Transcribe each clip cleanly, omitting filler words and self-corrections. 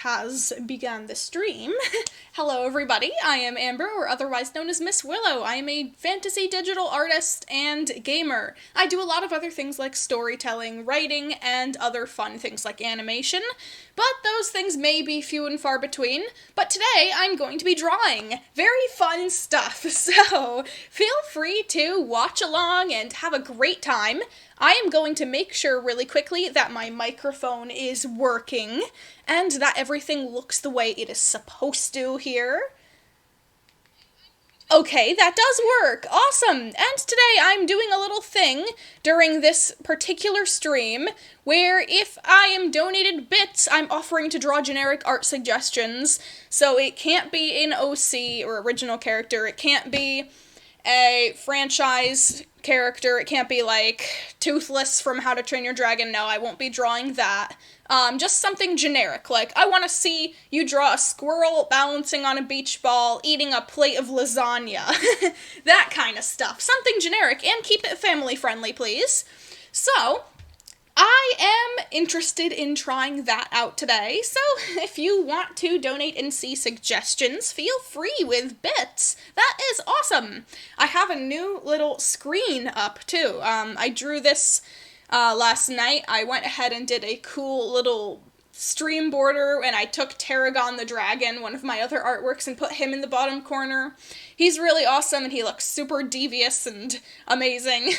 Has begun the stream. Hello, everybody. I am Amber, or otherwise known as Miss Willow. I am a fantasy digital artist and gamer. I do a lot of other things like storytelling, writing, and other fun things like animation, but those things may be few and far between. But today I'm going to be drawing. Very fun stuff, so feel free to watch along and have a great time. I am going to make sure really quickly that my microphone is working and that everything looks the way it is supposed to here. Okay, that does work. Awesome. And today I'm doing a little thing during this particular stream where if I am donated bits, I'm offering to draw generic art suggestions. So it can't be an OC or original character. It can't be a franchise character. It can't be like Toothless from How to Train Your Dragon. No, I won't be drawing that. Just something generic. Like, I want to see you draw a squirrel balancing on a beach ball, eating a plate of lasagna. That kind of stuff. Something generic, and keep it family friendly, please. So, I am interested in trying that out today, so if you want to donate and see suggestions, feel free with bits. That is awesome. I have a new little screen up, too. I drew this last night. I went ahead and did a cool little stream border, and I took Tarragon the Dragon, one of my other artworks, and put him in the bottom corner. He's really awesome, and he looks super devious and amazing.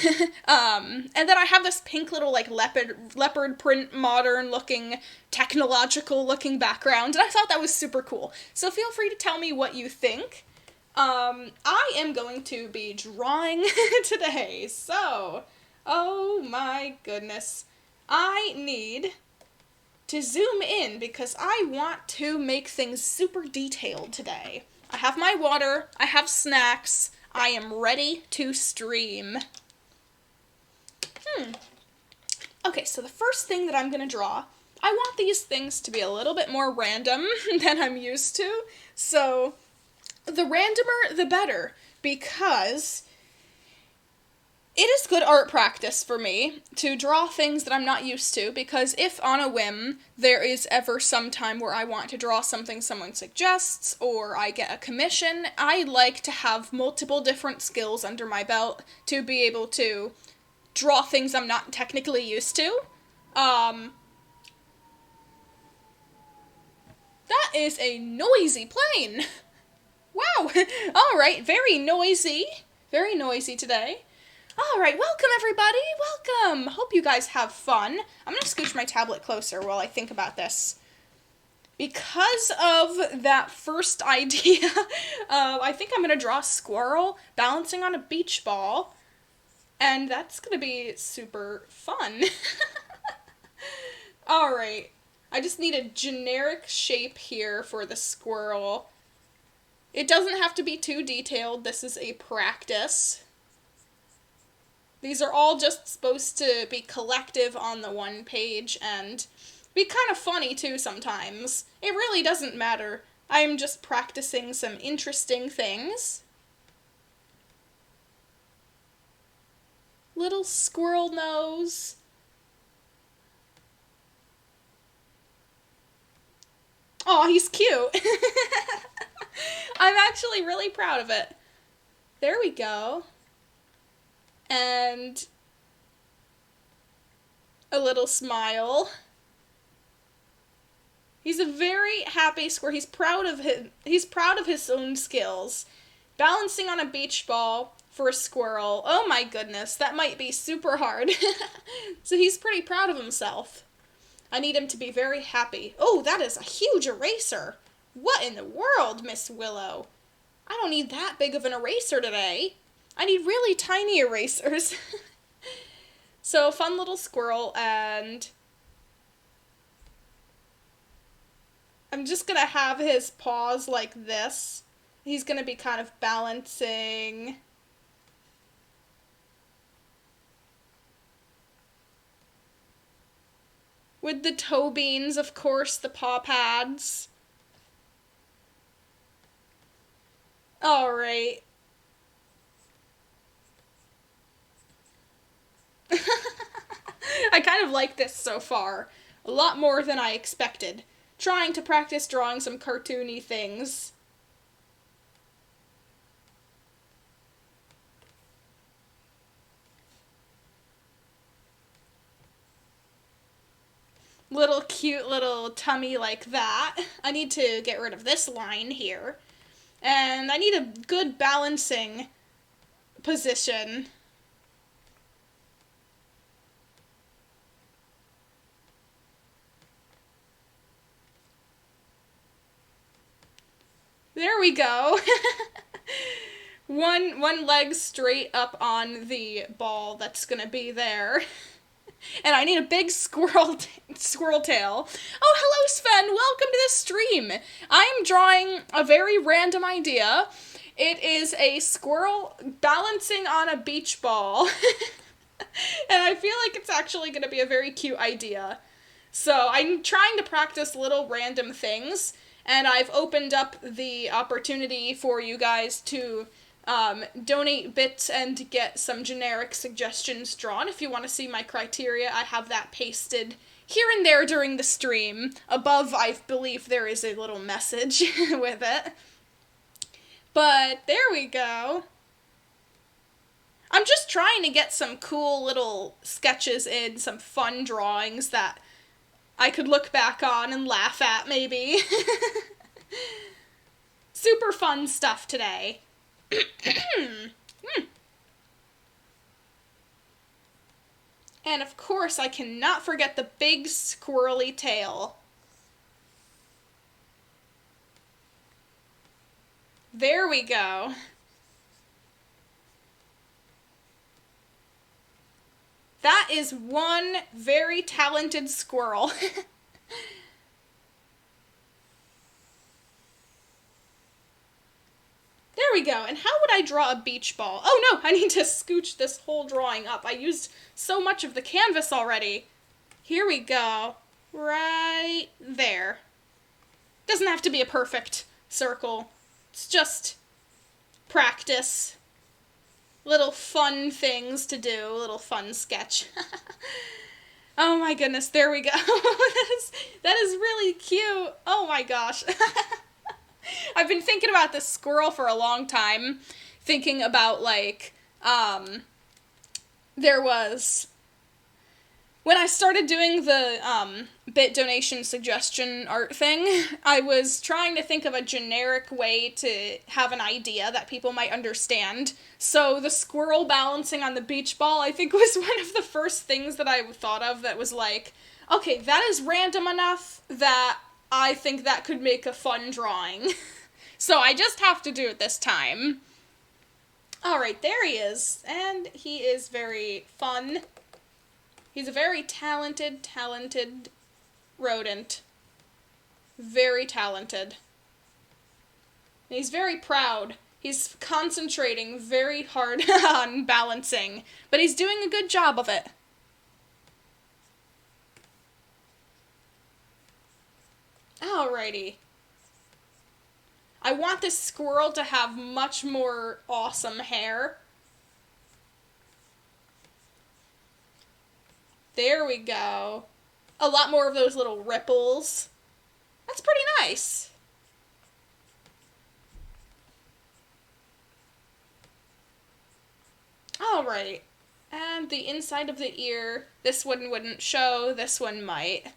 And then I have this pink little, like, leopard print, modern-looking, technological-looking background, and I thought that was super cool. So feel free to tell me what you think. I am going to be drawing today, so, oh my goodness. I need to zoom in because I want to make things super detailed today. I have my water, I have snacks, I am ready to stream. Okay, so the first thing that I'm gonna draw, I want these things to be a little bit more random than I'm used to, so the randomer the better, because it is good art practice for me to draw things that I'm not used to, because if on a whim there is ever some time where I want to draw something someone suggests, or I get a commission, I like to have multiple different skills under my belt to be able to draw things I'm not technically used to. That is a noisy plane! Wow! Alright, very noisy today. Alright, welcome everybody, welcome! Hope you guys have fun. I'm gonna scooch my tablet closer while I think about this. Because of that first idea, I think I'm gonna draw a squirrel balancing on a beach ball, and that's gonna be super fun. Alright, I just need a generic shape here for the squirrel. It doesn't have to be too detailed, this is a practice. These are all just supposed to be collective on the one page and be kind of funny too sometimes. It really doesn't matter. I'm just practicing some interesting things. Little squirrel nose. Aw, he's cute. I'm actually really proud of it. There we go. And a little smile. He's a very happy squirrel. He's proud of his own skills. Balancing on a beach ball for a squirrel. Oh my goodness, that might be super hard. So he's pretty proud of himself. I need him to be very happy. Oh, that is a huge eraser. What in the world, Miss Willow? I don't need that big of an eraser today. I need really tiny erasers. So, fun little squirrel, and I'm just gonna have his paws like this. He's gonna be kind of balancing. With the toe beans, of course, the paw pads. Alright. I kind of like this so far. A lot more than I expected. trying to practice drawing some cartoony things. Little cute little tummy like that. I need to get rid of this line here. And I need a good balancing position. There we go. one leg straight up on the ball that's gonna be there. And I need a big squirrel tail. Oh, hello, Sven. Welcome to the stream. I'm drawing a very random idea. It is a squirrel balancing on a beach ball. And I feel like it's actually going to be a very cute idea. So I'm trying to practice little random things, and I've opened up the opportunity for you guys to donate bits and get some generic suggestions drawn. If you want to see my criteria, I have that pasted here and there during the stream. Above, I believe there is a little message with it. But there we go. I'm just trying to get some cool little sketches in, some fun drawings that I could look back on and laugh at, maybe. Super fun stuff today. And of course, I cannot forget the big squirrely tail. There we go. That is one very talented squirrel. There we go. And how would I draw a beach ball? Oh no, I need to scooch this whole drawing up. I used so much of the canvas already. Here we go. Right there. Doesn't have to be a perfect circle. It's just practice. Little fun things to do. A little fun sketch. Oh my goodness, there we go. that is really cute. Oh my gosh. I've been thinking about this squirrel for a long time. Thinking about, like, there was... When I started doing the bit donation suggestion art thing, I was trying to think of a generic way to have an idea that people might understand. So the squirrel balancing on the beach ball, I think, was one of the first things that I thought of that was like, okay, that is random enough that I think that could make a fun drawing. So I just have to do it this time. Alright, there he is. And he is very fun. He's a very talented rodent. Very talented. And he's very proud. He's concentrating very hard on balancing, but he's doing a good job of it. Alrighty. I want this squirrel to have much more awesome hair. There we go. A lot more of those little ripples. That's pretty nice. Alright. And the inside of the ear. This one wouldn't show. This one might.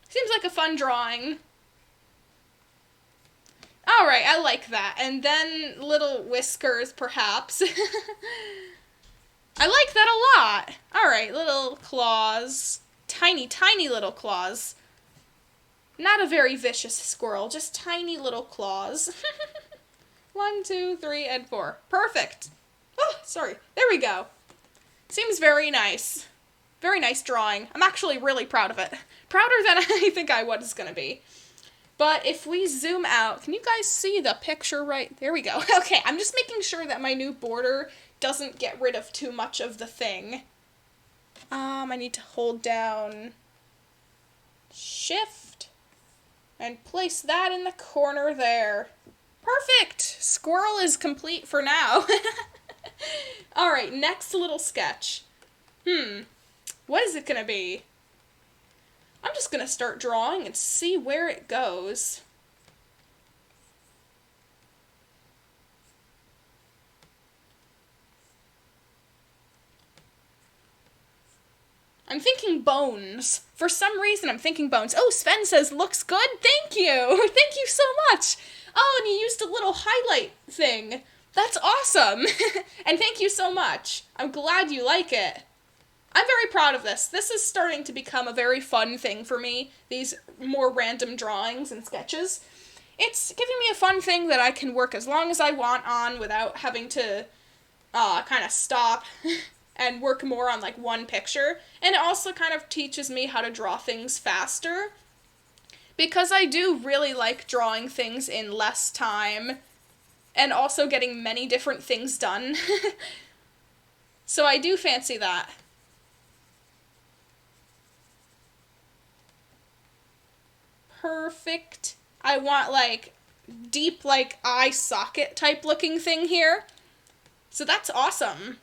Seems like a fun drawing. Alright, I like that. And then little whiskers, perhaps. I like that a lot. Alright, little claws. Tiny, tiny little claws. Not a very vicious squirrel, just tiny little claws. 1, 2, 3, and 4. Perfect. Oh, sorry. There we go. Seems very nice. Very nice drawing. I'm actually really proud of it. Prouder than I think I was going to be. But if we zoom out, can you guys see the picture right? There we go. Okay, I'm just making sure that my new border doesn't get rid of too much of the thing. I need to hold down Shift and place that in the corner there. Perfect! Squirrel is complete for now. Alright, next little sketch. What is it gonna be? I'm just gonna start drawing and see where it goes. I'm thinking bones. For some reason, I'm thinking bones. Oh, Sven says, looks good? Thank you! Thank you so much! Oh, and you used a little highlight thing. That's awesome! And thank you so much. I'm glad you like it. I'm very proud of this. This is starting to become a very fun thing for me, these more random drawings and sketches. It's giving me a fun thing that I can work as long as I want on without having to kind of stop and work more on like one picture. And it also kind of teaches me how to draw things faster, because I do really like drawing things in less time and also getting many different things done. So I do fancy that. Perfect. I want like deep like eye socket type looking thing here. So that's awesome.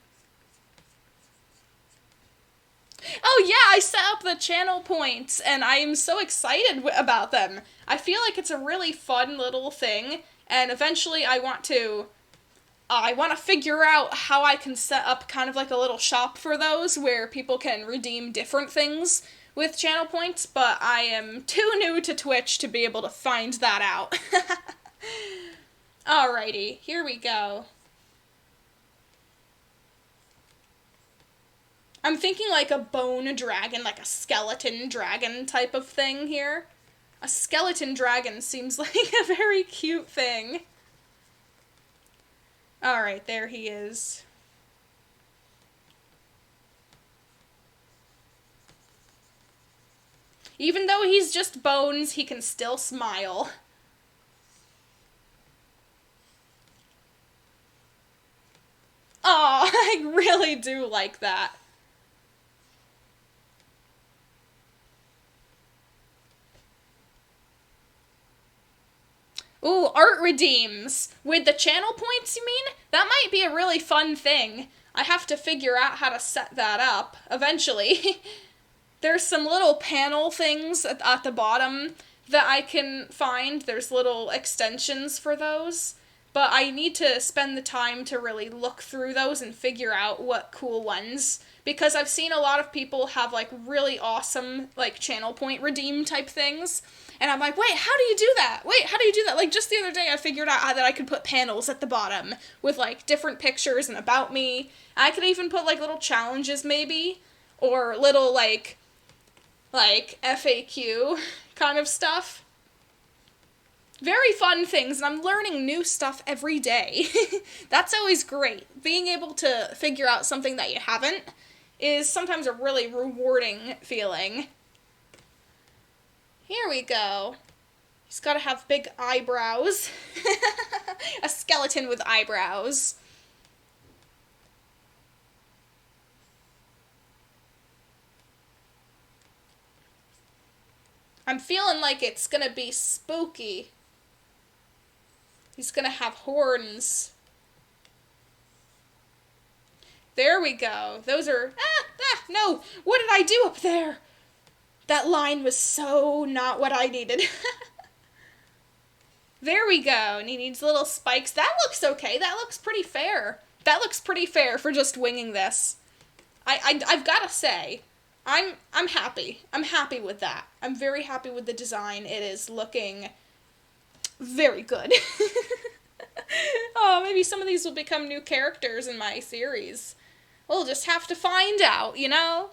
Oh yeah, I set up the channel points and I am so excited about them. I feel like it's a really fun little thing, and eventually I want to figure out how I can set up kind of like a little shop for those where people can redeem different things with channel points, but I am too new to Twitch to be able to find that out. Alrighty, here we go. I'm thinking like a bone dragon, like a skeleton dragon type of thing here. A skeleton dragon seems like a very cute thing. Alright, there he is. Even though he's just bones, he can still smile. Aw, I really do like that. Ooh, art redeems. With the channel points, you mean? That might be a really fun thing. I have to figure out how to set that up, eventually. There's some little panel things at the bottom that I can find. There's little extensions for those. But I need to spend the time to really look through those and figure out what cool ones. Because I've seen a lot of people have, like, really awesome, like, channel point redeem type things. And I'm like, wait, how do you do that? Wait, how do you do that? Like, just the other day I figured out that I could put panels at the bottom with, like, different pictures and about me. I could even put, like, little challenges, maybe. Or little, like FAQ kind of stuff. Very fun things, and I'm learning new stuff every day. That's always great. Being able to figure out something that you haven't is sometimes a really rewarding feeling. Here we go. He's gotta have big eyebrows. A skeleton with eyebrows. I'm feeling like it's gonna be spooky. He's gonna have horns. There we go. Those are... no! What did I do up there? That line was so not what I needed. There we go. And he needs little spikes. That looks okay. That looks pretty fair. That looks pretty fair for just winging this. I've gotta say, I'm happy. I'm happy with that. I'm very happy with the design. It is looking very good. Oh, maybe some of these will become new characters in my series. We'll just have to find out, you know?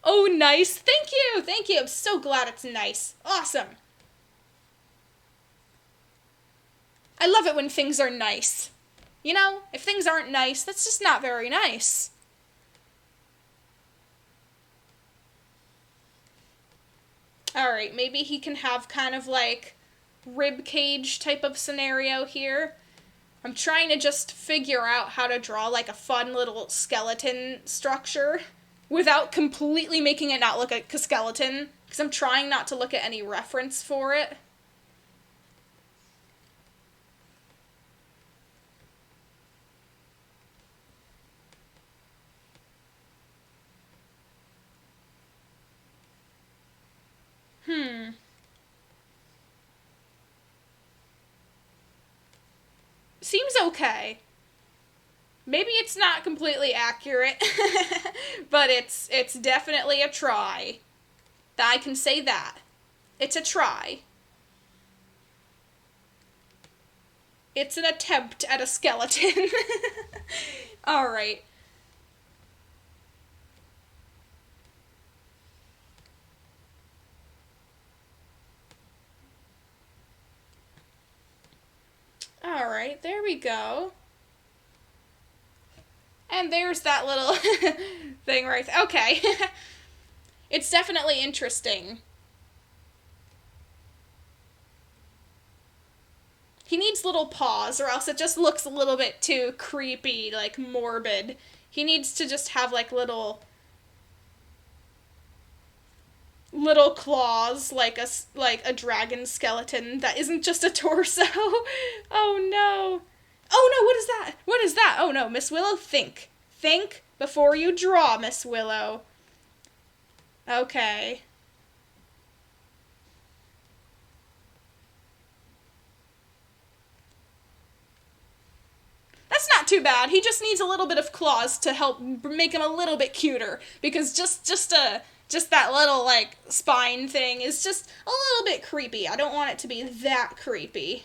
Oh, nice. Thank you. Thank you. I'm so glad it's nice. Awesome. I love it when things are nice. You know, if things aren't nice, that's just not very nice. Alright, maybe he can have kind of like rib cage type of scenario here. I'm trying to just figure out how to draw like a fun little skeleton structure without completely making it not look like a skeleton, because I'm trying not to look at any reference for it. seems okay. Maybe it's not completely accurate, but it's definitely a try. I can say that. It's a try. It's an attempt at a skeleton. Alright. Alright, there we go. And there's that little thing right there. Okay. It's definitely interesting. He needs little paws, or else it just looks a little bit too creepy, like morbid. He needs to just have like little claws, like a dragon skeleton that isn't just a torso. Oh no. Oh no, what is that? What is that? Oh no, Miss Willow, think. Think before you draw, Miss Willow. Okay. That's not too bad. He just needs a little bit of claws to help make him a little bit cuter, because just that little like spine thing is just a little bit creepy. I don't want it to be that creepy.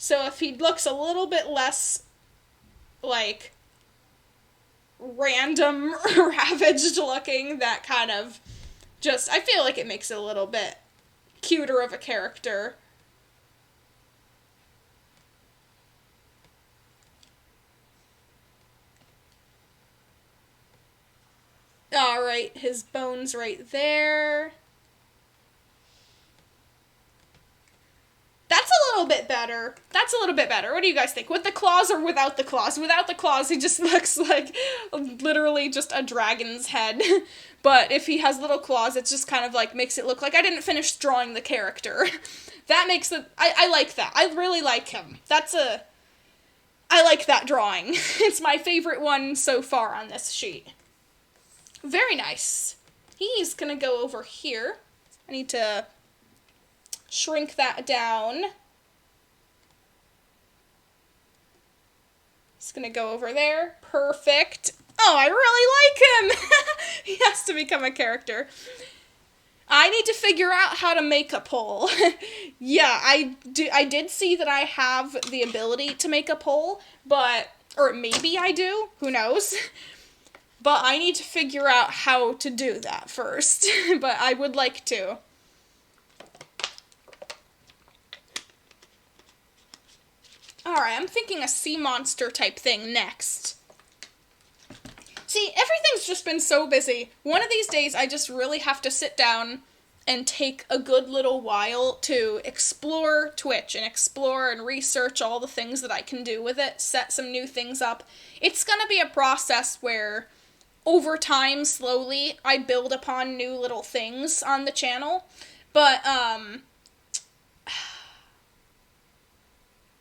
So if he looks a little bit less like random ravaged looking, that kind of just, I feel like it makes it a little bit cuter of a character. Alright, his bones right there. That's a little bit better. That's a little bit better. What do you guys think? With the claws or without the claws? Without the claws, he just looks like literally just a dragon's head. But if he has little claws, it just kind of like makes it look like I didn't finish drawing the character. That makes it, I like that. I really like him. I like that drawing. It's my favorite one so far on this sheet. Very nice. He's gonna go over here. I need to shrink that down. It's gonna go over there. Perfect. Oh, I really like him! He has to become a character. I need to figure out how to make a poll. Yeah, I did see that I have the ability to make a poll, but, or maybe I do, who knows? But I need to figure out how to do that first. But I would like to. Alright, I'm thinking a sea monster type thing next. See, everything's just been so busy. One of these days, I just really have to sit down and take a good little while to explore Twitch and explore and research all the things that I can do with it, set some new things up. It's gonna be a process where, over time, slowly, I build upon new little things on the channel. But,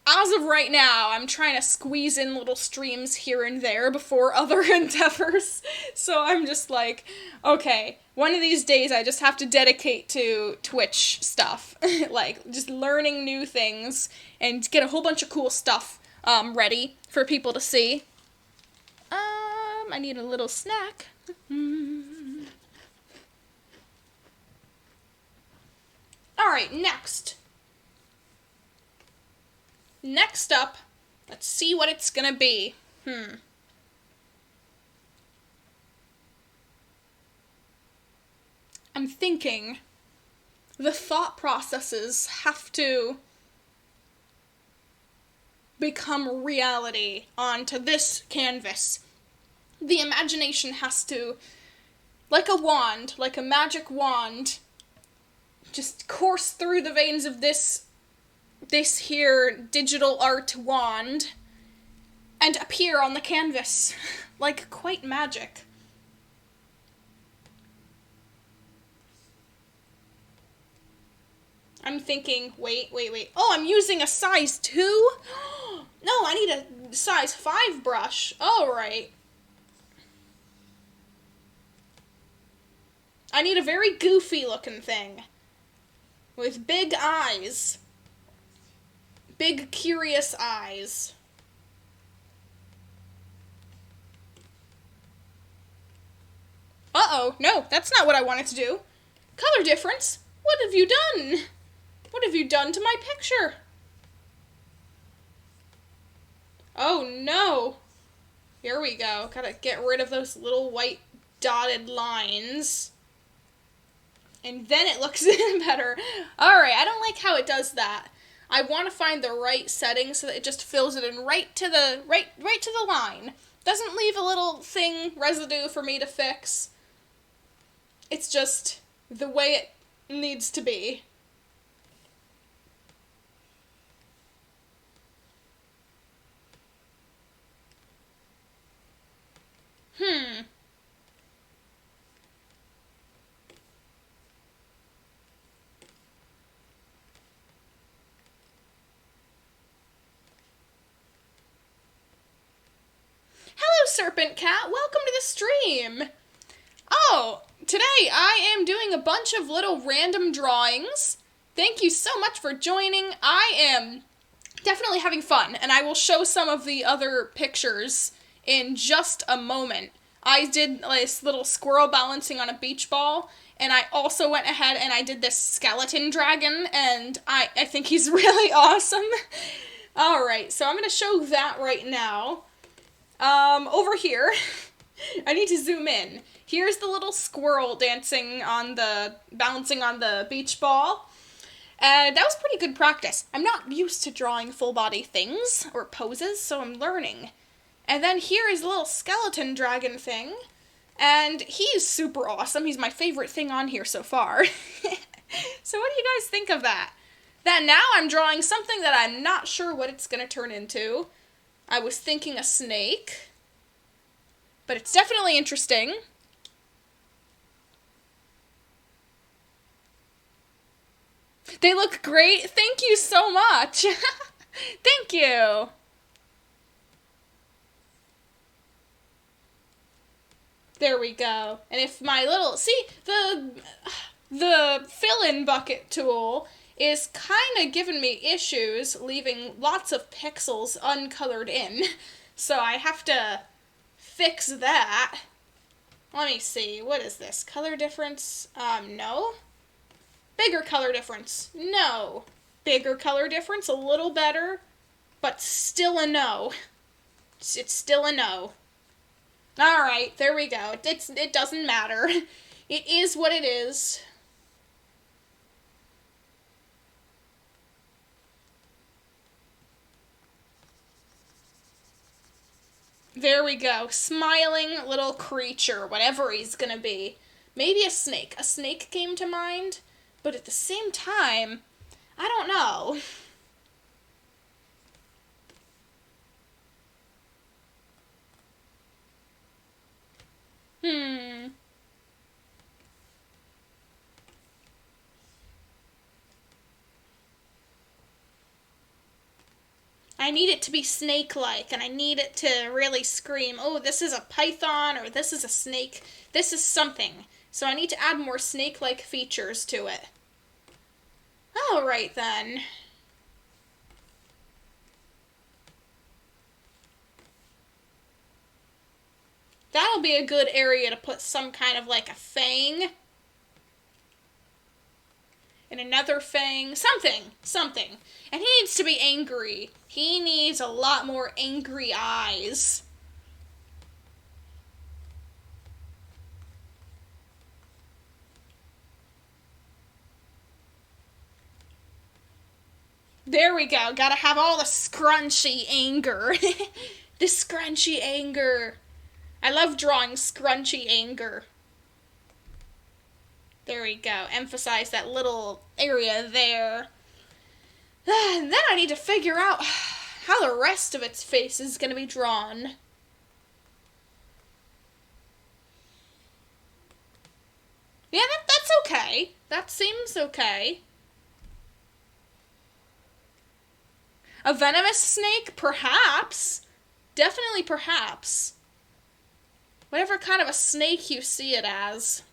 as of right now, I'm trying to squeeze in little streams here and there before other endeavors. So I'm just like, okay, one of these days I just have to dedicate to Twitch stuff. Like, just learning new things and get a whole bunch of cool stuff ready for people to see. I need a little snack. Alright, next. Next up, let's see what it's gonna be. I'm thinking the thought processes have to become reality onto this canvas. The imagination has to, like a wand, like a magic wand, just course through the veins of this here digital art wand and appear on the canvas like quite magic. I'm thinking, wait. Oh, I'm using a size 2? No, I need a size 5 brush. Alright. I need a very goofy looking thing with big eyes. big, curious eyes. Uh-oh, no, that's not what I wanted to do. Color difference? What have you done? What have you done to my picture? Oh no. Here we go. Gotta get rid of those little white dotted lines. And then it looks better. Alright, I don't like how it does that. I want to find the right setting so that it just fills it in right to the line. Doesn't leave a little thing, residue for me to fix. It's just the way it needs to be. Hello, Serpent Cat. Welcome to the stream. Oh, today I am doing a bunch of little random drawings. Thank you so much for joining. I am definitely having fun, and I will show some of the other pictures in just a moment. I did this little squirrel balancing on a beach ball, and I also went ahead and I did this skeleton dragon, and I think he's really awesome. Alright, so I'm going to show that right now. Over here, I need to zoom in. Here's the little squirrel balancing on the beach ball. And that was pretty good practice. I'm not used to drawing full body things or poses, so I'm learning. And then here is a little skeleton dragon thing. And he's super awesome. He's my favorite thing on here so far. So what do you guys think of that? That now I'm drawing something that I'm not sure what it's going to turn into. I was thinking a snake. But it's definitely interesting. They look great. Thank you so much. Thank you. There we go. And if my little... See, the fill-in bucket tool is kind of giving me issues, leaving lots of pixels uncolored in. So I have to fix that. Let me see. What is this? Color difference? No. Bigger color difference? No. Bigger color difference? A little better, but still a no. It's still a no. Alright, there we go. It doesn't matter. It is what it is. There we go. Smiling little creature, whatever he's gonna be. Maybe a snake. A snake came to mind, but at the same time, I don't know. I need it to be snake-like, and I need it to really scream, oh, this is a python, or this is a snake, this is something. So I need to add more snake-like features to it. Alright then. That'll be a good area to put some kind of like a fang. And another fang. Something. And he needs to be angry. He needs a lot more angry eyes. There we go. Gotta have all the scrunchy anger. The scrunchy anger. I love drawing scrunchy anger. There we go. Emphasize that little area there. And then I need to figure out how the rest of its face is going to be drawn. Yeah, that's okay. That seems okay. A venomous snake? Perhaps. Definitely perhaps. Whatever kind of a snake you see it as.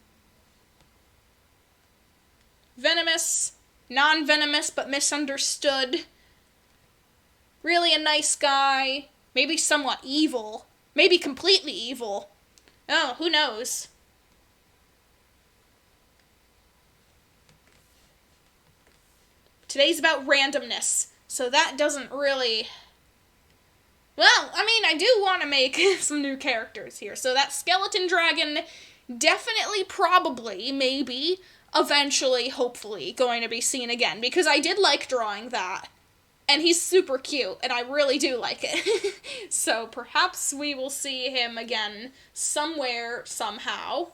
Venomous, non-venomous, but misunderstood. really a nice guy, maybe somewhat evil, maybe completely evil. Oh, who knows? Today's about randomness, so that doesn't really... Well, I mean, I do want to make some new characters here. So that skeleton dragon, definitely, probably, maybe, eventually, hopefully, going to be seen again. Because I did like drawing that. And he's super cute, and I really do like it. So perhaps we will see him again somewhere, somehow.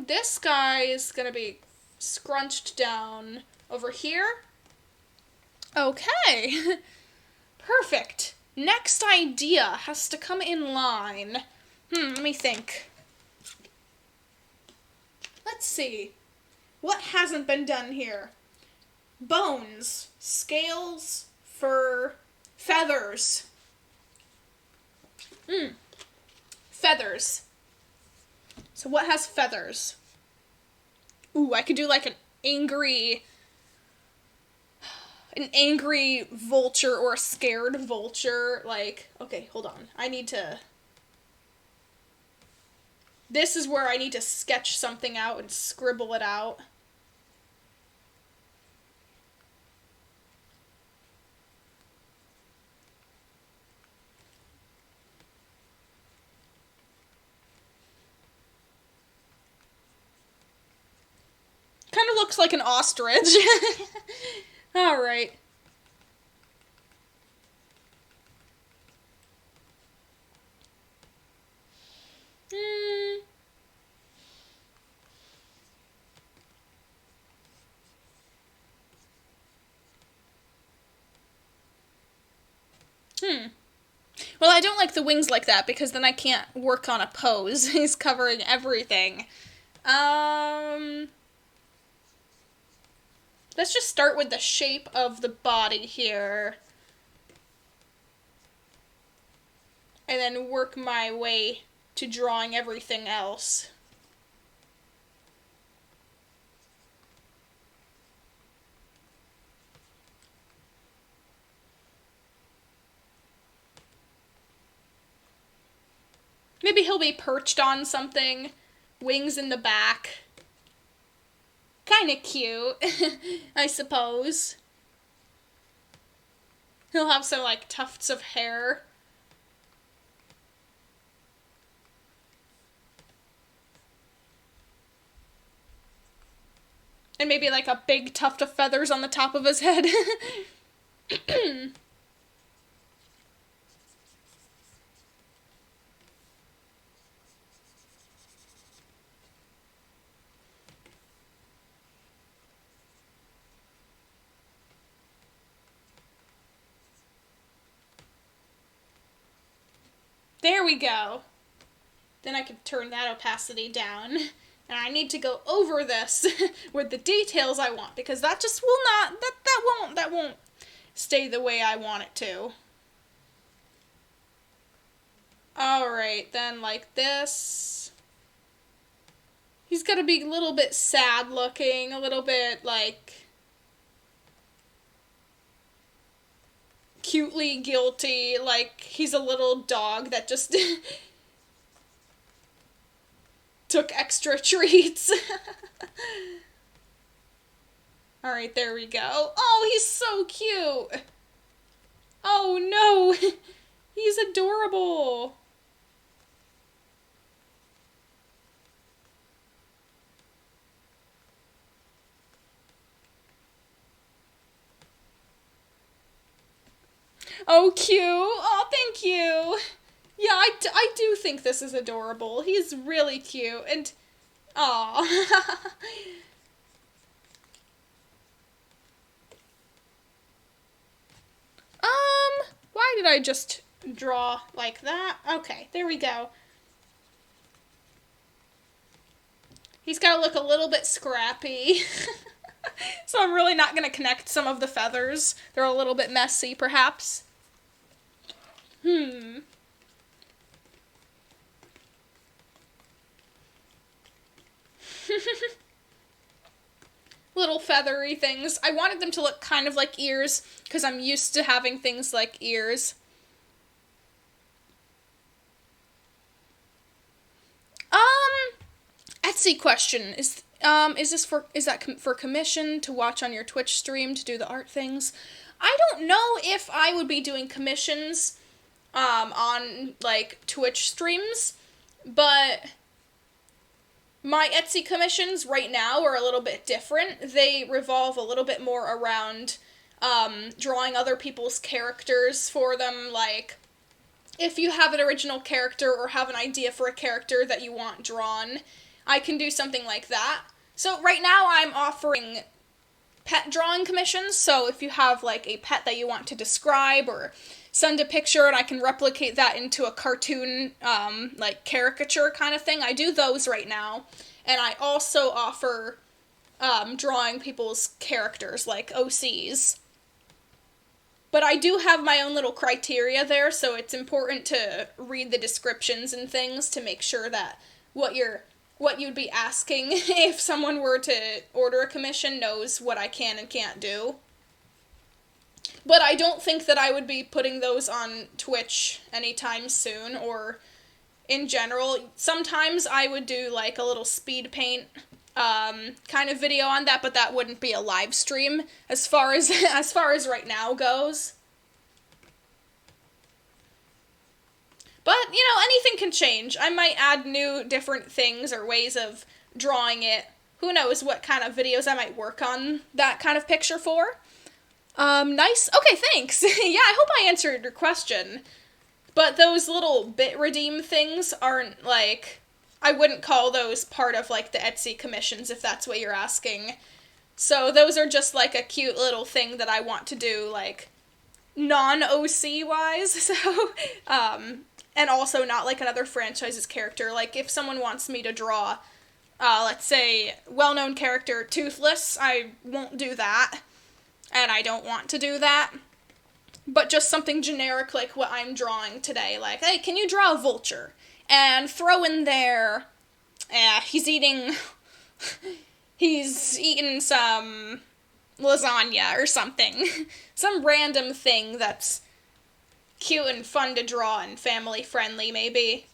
This guy is gonna be scrunched down over here. Okay. Perfect. Next idea has to come in line. Let me think. Let's see. What hasn't been done here? Bones, scales, fur, feathers. Feathers. So what has feathers? Ooh, I could do like an angry vulture or a scared vulture. Like, okay, hold on. This is where I need to sketch something out and scribble it out. Kind of looks like an ostrich. All right. Well, I don't like the wings like that because then I can't work on a pose. He's covering everything. Let's just start with the shape of the body here. And then work my way to drawing everything else. Maybe he'll be perched on something. Wings in the back. Kinda cute, I suppose. He'll have some, like, tufts of hair. And maybe, like, a big tuft of feathers on the top of his head. There we go. Then I can turn that opacity down. And I need to go over this with the details I want, because that just will not, that won't stay the way I want it to. Alright, then like this. He's gotta be a little bit sad looking, a little bit like cutely guilty, like he's a little dog that just took extra treats. Alright, there we go. Oh, he's so cute. Oh no, he's adorable. Oh, cute. Oh, thank you. Yeah, I do think this is adorable. He's really cute, and... Aw. Why did I just draw like that? Okay, there we go. He's gotta look a little bit scrappy. So I'm really not gonna connect some of the feathers. They're a little bit messy, perhaps. A little feathery things. I wanted them to look kind of like ears, because I'm used to having things like ears. Etsy question. Is that for commission to watch on your Twitch stream to do the art things? I don't know if I would be doing commissions on like Twitch streams, but my Etsy commissions right now are a little bit different. They revolve a little bit more around drawing other people's characters for them. Like, if you have an original character or have an idea for a character that you want drawn, I can do something like that. So right now I'm offering pet drawing commissions, so if you have like a pet that you want to describe or send a picture and I can replicate that into a cartoon, like caricature kind of thing, I do those right now. And I also offer drawing people's characters, like OCs. But I do have my own little criteria there, so it's important to read the descriptions and things to make sure that what you'd be asking if someone were to order a commission knows what I can and can't do. But I don't think that I would be putting those on Twitch anytime soon, or in general. Sometimes I would do like a little speed paint kind of video on that, but that wouldn't be a live stream as far as right now goes. But, anything can change. I might add new different things or ways of drawing it. Who knows what kind of videos I might work on that kind of picture for. Nice. Okay, thanks. Yeah, I hope I answered your question. But those little bit redeem things aren't, like, I wouldn't call those part of, like, the Etsy commissions, if that's what you're asking. So those are just, like, a cute little thing that I want to do, like, non-OC-wise, so, and also not, like, another franchise's character. Like, if someone wants me to draw, let's say, well-known character Toothless, I won't do that, and I don't want to do that. But just something generic like what I'm drawing today, like, hey, can you draw a vulture? And throw in there, he's eating some lasagna or something. Some random thing that's cute and fun to draw and family-friendly, maybe.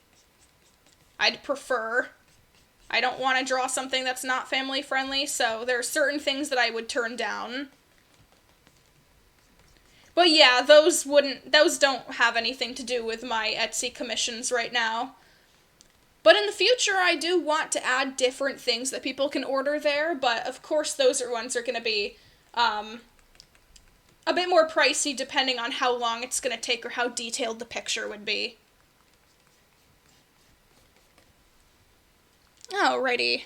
I'd prefer. I don't want to draw something that's not family-friendly, so there are certain things that I would turn down. But yeah, those don't have anything to do with my Etsy commissions right now. But in the future, I do want to add different things that people can order there, but of course those ones are going to be a bit more pricey depending on how long it's going to take or how detailed the picture would be. Alrighty.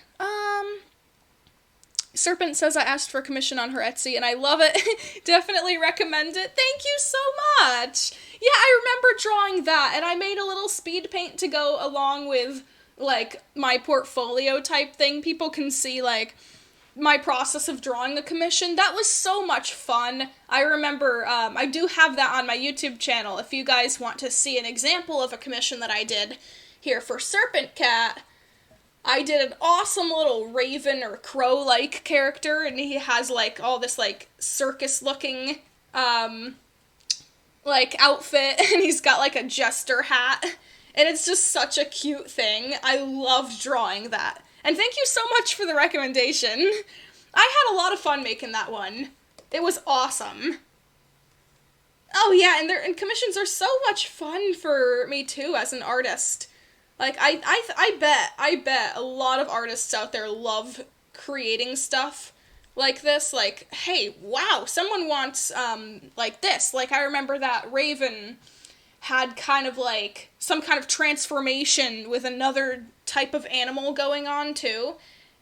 Serpent says I asked for a commission on her Etsy, and I love it. Definitely recommend it. Thank you so much! Yeah, I remember drawing that, and I made a little speed paint to go along with, like, my portfolio type thing. People can see, like, my process of drawing the commission. That was so much fun. I remember, I do have that on my YouTube channel. If you guys want to see an example of a commission that I did here for Serpent Cat, I did an awesome little raven or crow-like character, and he has, like, all this, like, circus-looking, like, outfit, and he's got, like, a jester hat, and it's just such a cute thing. I loved drawing that. And thank you so much for the recommendation. I had a lot of fun making that one. It was awesome. Oh yeah, and commissions are so much fun for me too as an artist. Like, I bet a lot of artists out there love creating stuff like this. Like, hey, wow, someone wants, like this. Like, I remember that Raven had kind of, like, some kind of transformation with another type of animal going on, too.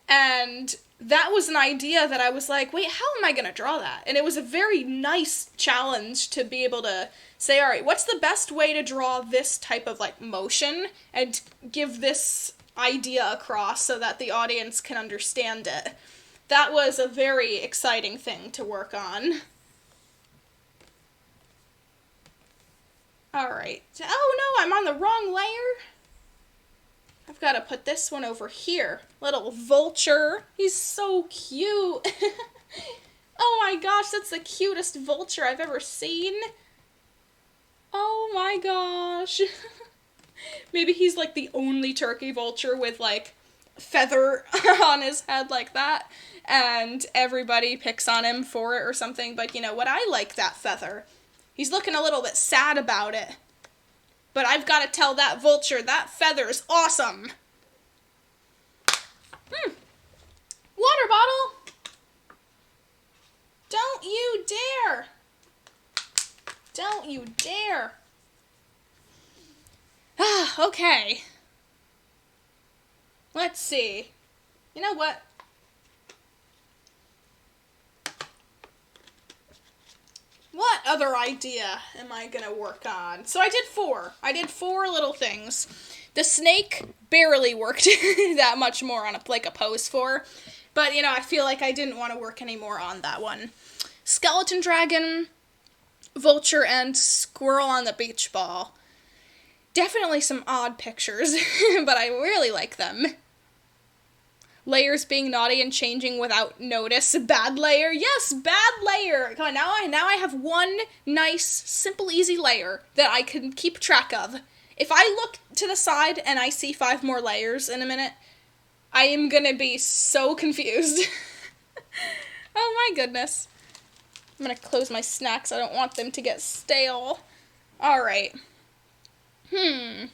And that was an idea that I was like, wait, how am I gonna draw that? And it was a very nice challenge to be able to say, all right, what's the best way to draw this type of, like, motion and give this idea across so that the audience can understand it? That was a very exciting thing to work on. Alright. Oh no, I'm on the wrong layer. I've got to put this one over here. Little vulture. He's so cute. Oh my gosh, that's the cutest vulture I've ever seen. Oh my gosh. Maybe he's like the only turkey vulture with like feather on his head like that, and everybody picks on him for it or something, but you know what, I like that feather. He's looking a little bit sad about it. But I've got to tell that vulture that feather's awesome. Water bottle! Don't you dare! Don't you dare! Okay. Let's see. You know what? What other idea am I gonna work on? So I did four. I did four little things. The snake barely worked that much more on a pose for. But, you know, I feel like I didn't want to work anymore on that one. Skeleton dragon, vulture, and squirrel on the beach ball. Definitely some odd pictures, but I really like them. Layers being naughty and changing without notice. Bad layer. Yes, bad layer. Come on, now I have one nice, simple, easy layer that I can keep track of. If I look to the side and I see 5 more layers in a minute, I am gonna be so confused. Oh my goodness. I'm gonna close my snacks. I don't want them to get stale. Alright. Let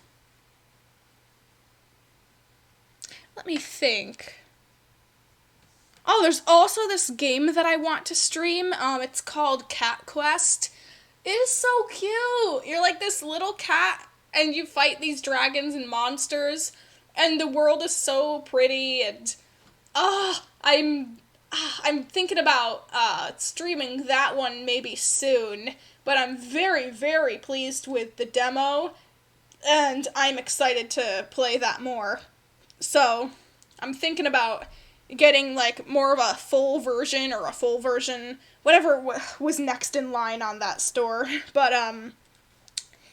me think. Oh, there's also this game that I want to stream. It's called Cat Quest. It is so cute. You're like this little cat, and you fight these dragons and monsters, and the world is so pretty, and I'm thinking about streaming that one maybe soon, but I'm very, very pleased with the demo, and I'm excited to play that more. So, I'm thinking about getting like more of a full version or a full version, whatever was next in line on that store. But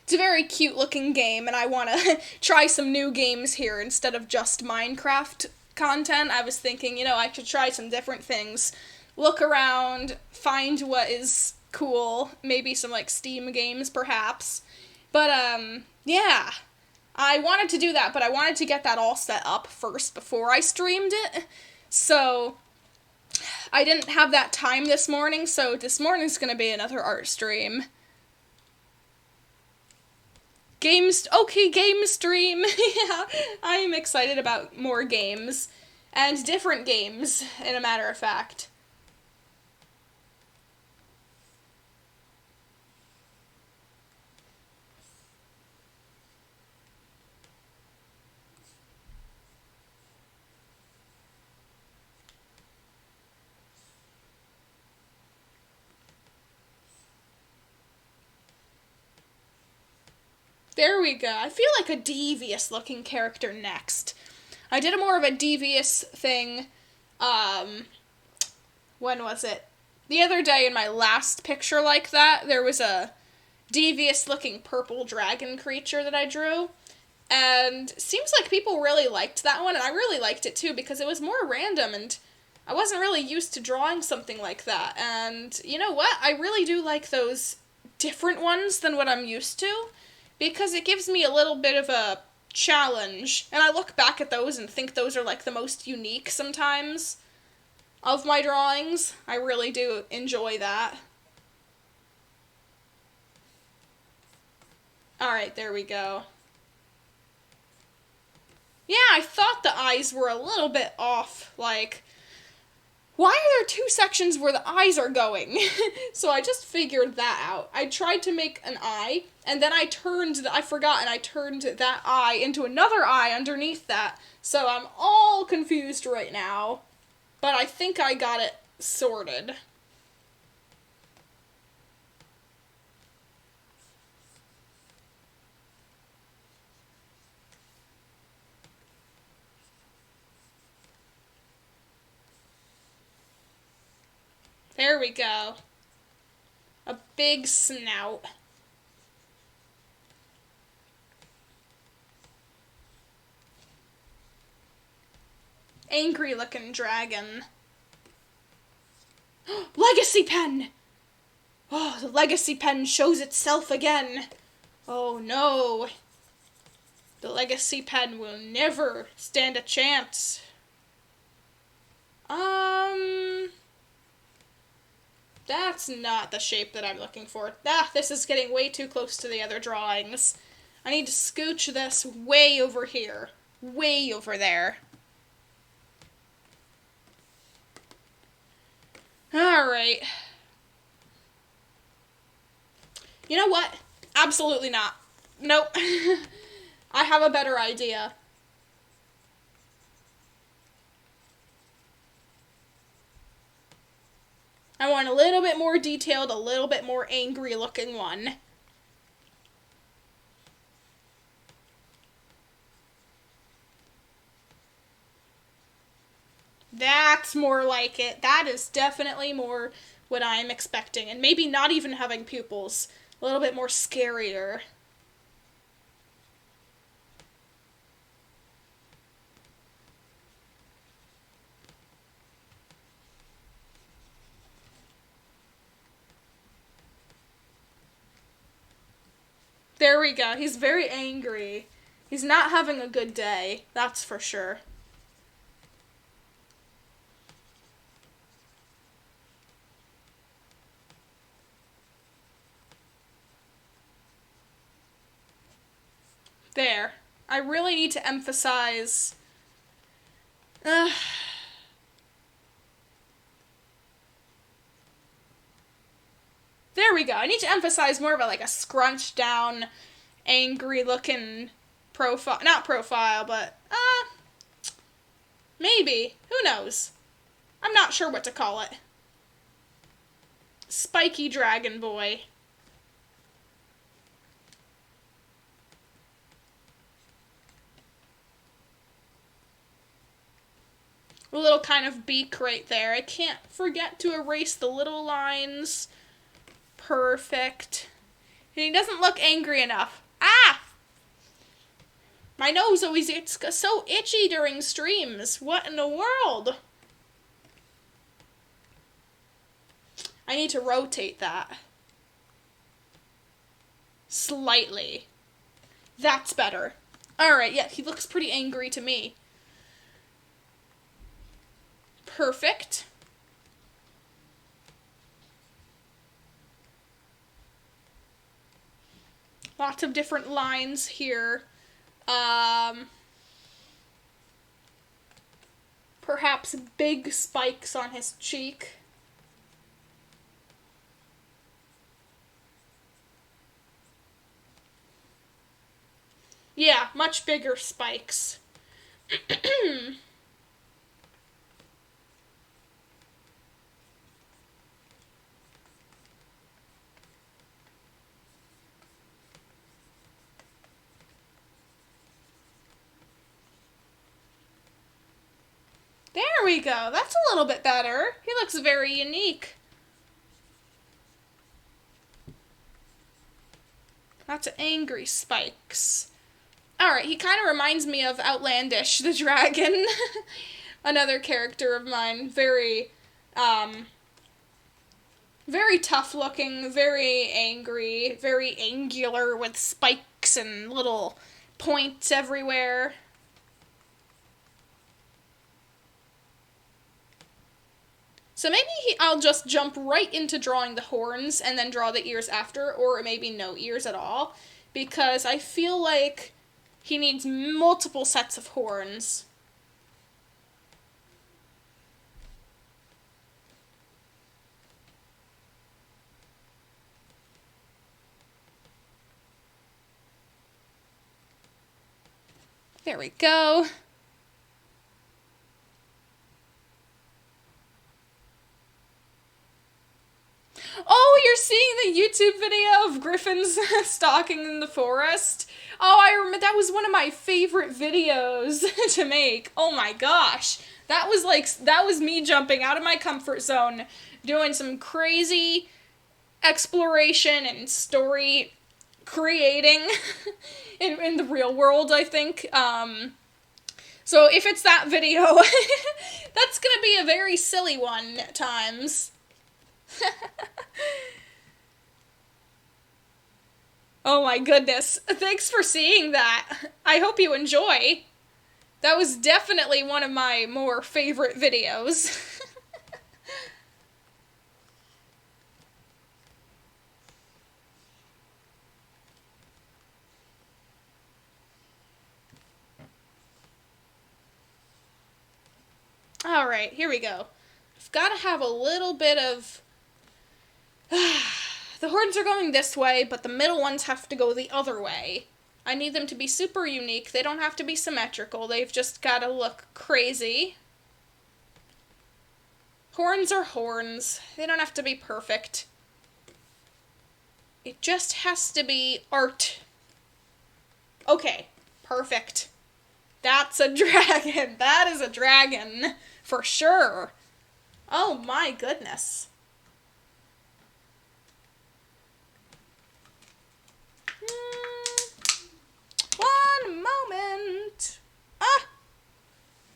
it's a very cute looking game, and I want to try some new games here instead of just Minecraft content. I was thinking, you know, I should try some different things, look around, find what is cool, maybe some like Steam games perhaps. But yeah, I wanted to do that, but I wanted to get that all set up first before I streamed it. So I didn't have that time this morning, so this morning's gonna be another art stream. Game stream. Yeah, I am excited about more games, and different games, in a matter of fact. There we go. I feel like a devious looking character next. I did a more of a devious thing, when was it? The other day in my last picture like that, there was a devious looking purple dragon creature that I drew. And seems like people really liked that one, and I really liked it too because it was more random, and I wasn't really used to drawing something like that. And you know what? I really do like those different ones than what I'm used to, because it gives me a little bit of a challenge, and I look back at those and think those are like the most unique sometimes of my drawings. I really do enjoy that. Alright, there we go. Yeah, I thought the eyes were a little bit off, like, why are there 2 sections where the eyes are going? So I just figured that out. I tried to make an eye, and then I turned that eye into another eye underneath that. So I'm all confused right now. But I think I got it sorted. There we go. A big snout. Angry looking dragon. Legacy pen! Oh, the legacy pen shows itself again. Oh no. The legacy pen will never stand a chance. That's not the shape that I'm looking for. This is getting way too close to the other drawings. I need to scooch this way over here. Way over there. Alright. You know what? Absolutely not. Nope. I have a better idea. I want a little bit more detailed, a little bit more angry looking one. That's more like it. That is definitely more what I'm expecting. And maybe not even having pupils. A little bit more scarier. There we go. He's very angry. He's not having a good day. That's for sure. There. I really need to emphasize... There we go. I need to emphasize more of a scrunched down, angry looking profile. Not profile, but, maybe. Who knows? I'm not sure what to call it. Spiky dragon boy. A little kind of beak right there. I can't forget to erase the little lines. Perfect. And he doesn't look angry enough. Ah! My nose always gets so itchy during streams. What in the world? I need to rotate that. Slightly. That's better. Alright, yeah, he looks pretty angry to me. Perfect. Lots of different lines here. Perhaps big spikes on his cheek. Yeah, much bigger spikes. There we go. That's a little bit better. He looks very unique. Lots of angry spikes. Alright, he kind of reminds me of Outlandish, the dragon. Another character of mine. Very tough looking, very angry, very angular with spikes and little points everywhere. So maybe I'll just jump right into drawing the horns and then draw the ears after, or maybe no ears at all, because I feel like he needs multiple sets of horns. There we go. Oh, you're seeing the YouTube video of griffins stalking in the forest? Oh, I remember, that was one of my favorite videos to make. Oh my gosh. That was me jumping out of my comfort zone, doing some crazy exploration and story creating in the real world, I think. So if it's that video, that's gonna be a very silly one at times. Oh my goodness. Thanks for seeing that. I hope you enjoy. That was definitely one of my more favorite videos. Alright, here we go. I've got to have a little bit of... The horns are going this way, but the middle ones have to go the other way. I need them to be super unique. They don't have to be symmetrical. They've just got to look crazy. Horns are horns. They don't have to be perfect. It just has to be art. Okay, perfect. That's a dragon. That is a dragon. For sure. Oh my goodness. One moment. Ah!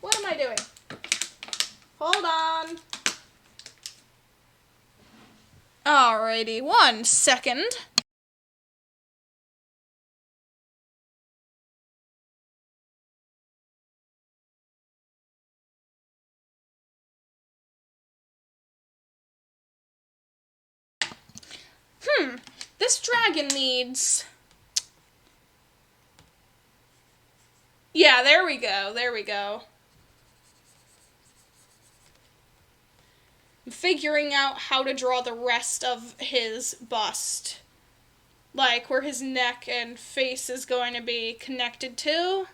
What am I doing? Hold on. Alrighty, 1 second. This dragon needs... Yeah, there we go, there we go. I'm figuring out how to draw the rest of his bust. Like, where his neck and face is going to be connected to.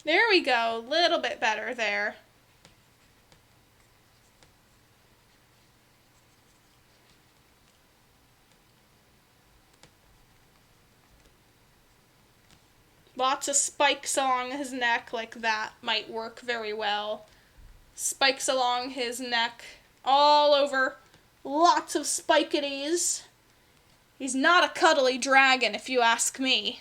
There we go, a little bit better there. Lots of spikes along his neck, like that might work very well. Spikes along his neck, all over. Lots of spiketies. He's not a cuddly dragon, if you ask me.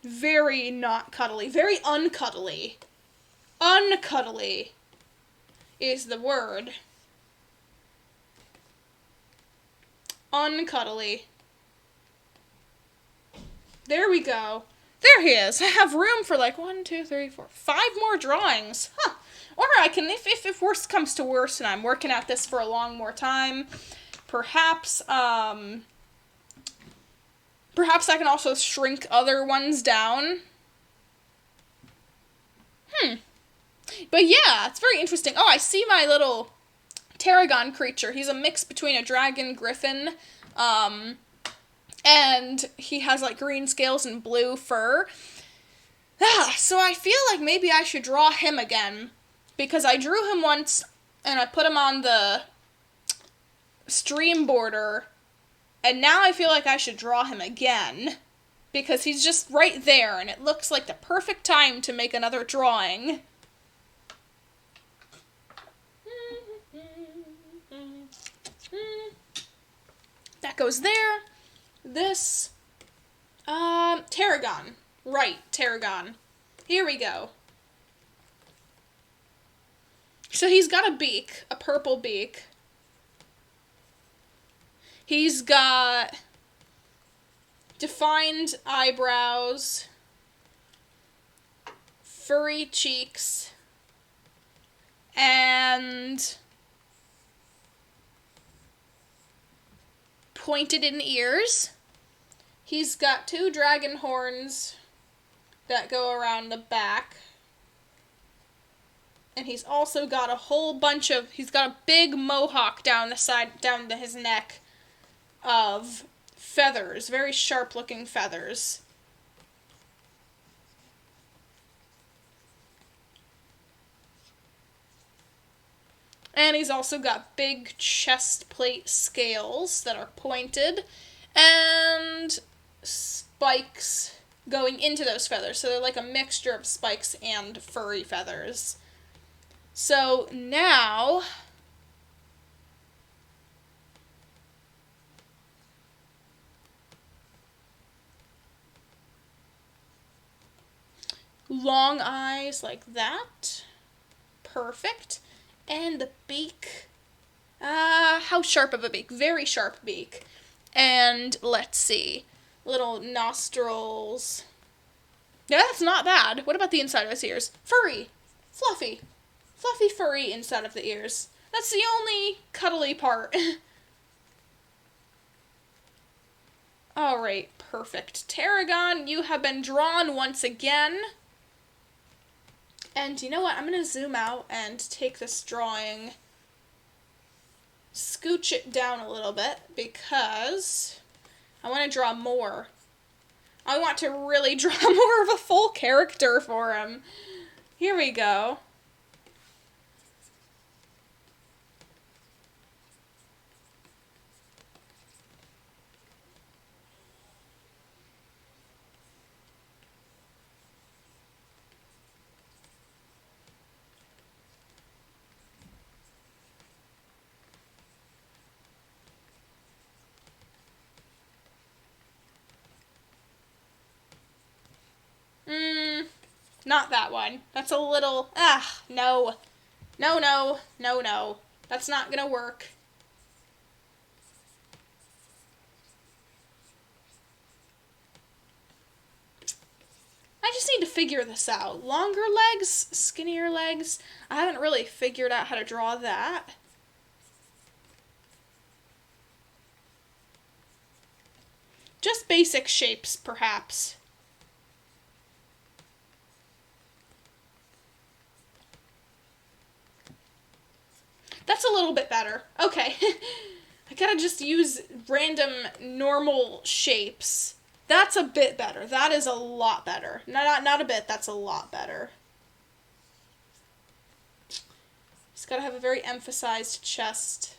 Very not cuddly. Very uncuddly. Uncuddly is the word. Uncuddly. There we go. There he is. I have room for like 1, 2, 3, 4, 5 more drawings. Huh. Or I can, if worst comes to worst and I'm working at this for a long more time, perhaps I can also shrink other ones down. But yeah, it's very interesting. Oh, I see my little tarragon creature. He's a mix between a dragon, griffin, and he has like green scales and blue fur. So I feel like maybe I should draw him again, because I drew him once and I put him on the stream border, and now I feel like I should draw him again, because he's just right there and it looks like the perfect time to make another drawing. That goes there. This, tarragon. Right, tarragon. Here we go. So he's got a beak, a purple beak. He's got defined eyebrows, furry cheeks, and pointed in ears. He's got 2 dragon horns that go around the back. And he's also got a whole bunch of, he's got a big mohawk down the side, down his neck of feathers, very sharp looking feathers. And he's also got big chest plate scales that are pointed, and spikes going into those feathers. So they're like a mixture of spikes and furry feathers. So now long eyes like that. Perfect. And the beak. How sharp of a beak? Very sharp beak. And let's see. Little nostrils. Yeah, that's not bad. What about the inside of his ears? Furry. Fluffy. Fluffy, furry inside of the ears. That's the only cuddly part. Alright, perfect. Tarragon, you have been drawn once again. And you know what? I'm going to zoom out and take this drawing, scooch it down a little bit, because I want to draw more. I want to really draw more of a full character for him. Here we go. Not that one. That's a little, no. No, no, no, no. That's not gonna work. I just need to figure this out. Longer legs, skinnier legs. I haven't really figured out how to draw that. Just basic shapes, perhaps. That's a little bit better. Okay. I gotta just use random normal shapes. That's a bit better. That is a lot better. Not a bit, that's a lot better. Just gotta have a very emphasized chest.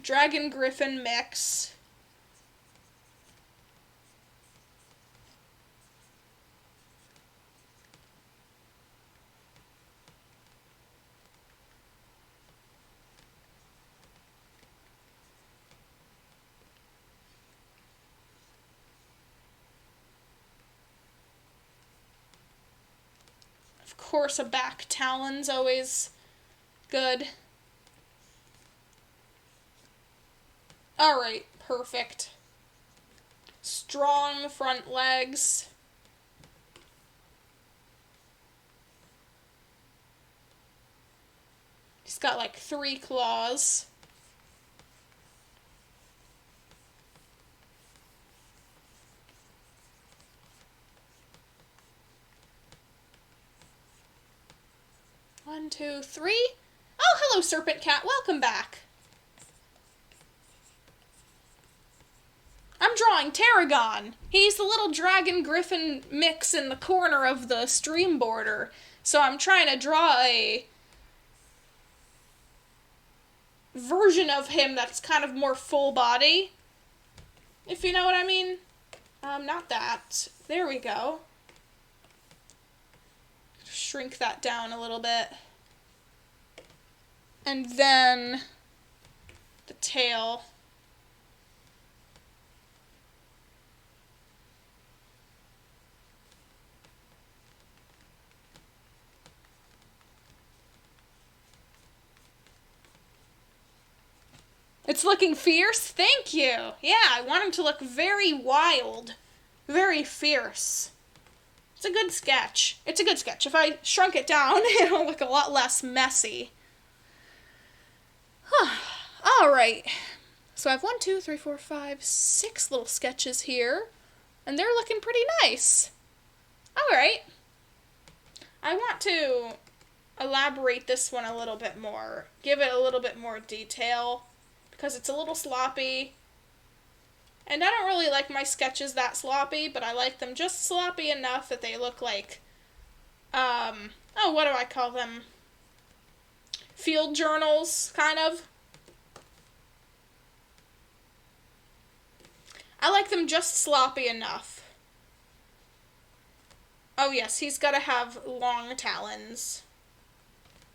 Dragon Griffin mix. Of course, a back talon's always good. Alright, perfect. Strong front legs. He's got like 3 claws. One, two, three. Oh, hello, Serpent Cat. Welcome back. I'm drawing Tarragon. He's the little dragon griffin mix in the corner of the stream border. So I'm trying to draw a version of him that's kind of more full body. If you know what I mean. Not that. There we go. Shrink that down a little bit. And then the tail. It's looking fierce? Thank you! Yeah, I want him to look very wild. Very fierce. It's a good sketch. It's a good sketch. If I shrunk it down, it'll look a lot less messy. Alright. So I have 1, 2, 3, 4, 5, 6 little sketches here. And they're looking pretty nice. Alright. I want to elaborate this one a little bit more. Give it a little bit more detail. Because it's a little sloppy. And I don't really like my sketches that sloppy, but I like them just sloppy enough that they look like, what do I call them? Field journals, kind of. I like them just sloppy enough. Oh yes, he's got to have long talons.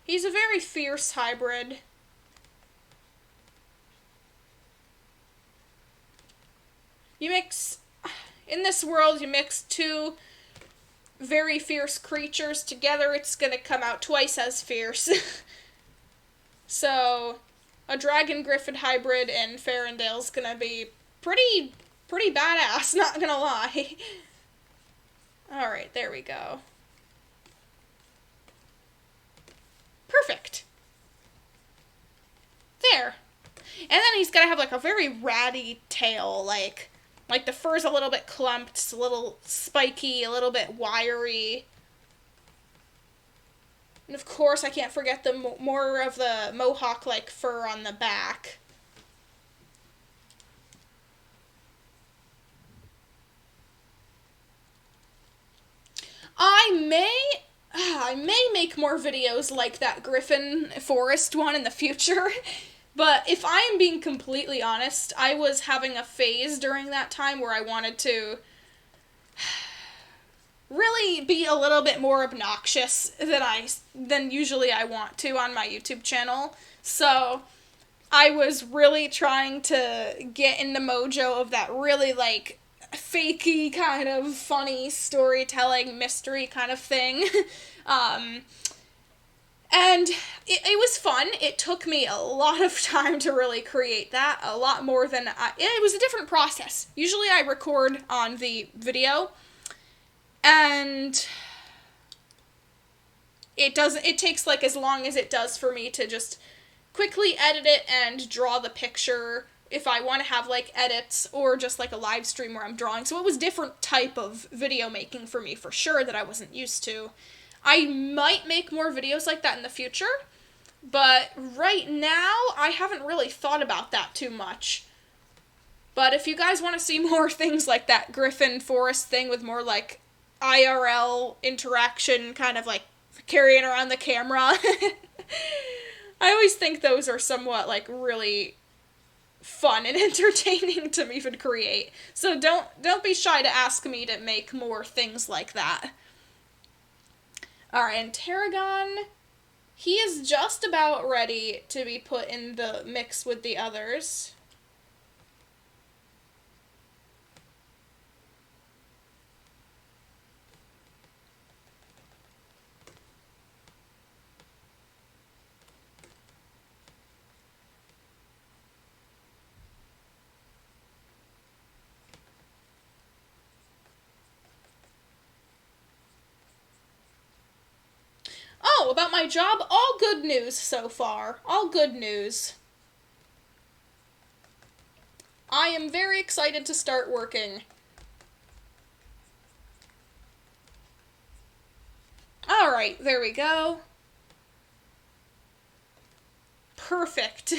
He's a very fierce hybrid. You mix, in this world, you mix 2 very fierce creatures together, it's gonna come out twice as fierce. So, a dragon griffin hybrid in Farendale's gonna be pretty badass, not gonna lie. Alright, there we go. Perfect. There. And then he's gonna have like a very ratty tail, like the fur's a little bit clumped, a little spiky, a little bit wiry. And of course, I can't forget the more of the mohawk-like fur on the back. I may make more videos like that Griffin Forest one in the future. But if I'm being completely honest, I was having a phase during that time where I wanted to really be a little bit more obnoxious than usually I want to on my YouTube channel. So I was really trying to get in the mojo of that really like fakey kind of funny storytelling mystery kind of thing. And it was fun. It took me a lot of time to really create that, a lot more than it was a different process. Usually I record on the video, and it takes like as long as it does for me to just quickly edit it and draw the picture if I want to have like edits or just like a live stream where I'm drawing. So it was different type of video making for me for sure that I wasn't used to. I might make more videos like that in the future, but right now I haven't really thought about that too much. But if you guys want to see more things like that Griffin Forest thing with more like IRL interaction, kind of like carrying around the camera, I always think those are somewhat like really fun and entertaining to even create. So don't be shy to ask me to make more things like that. Alright, and Tarragon, he is just about ready to be put in the mix with the others. Oh, about my job, all good news so far. All good news. I am very excited to start working. Alright, there we go. Perfect.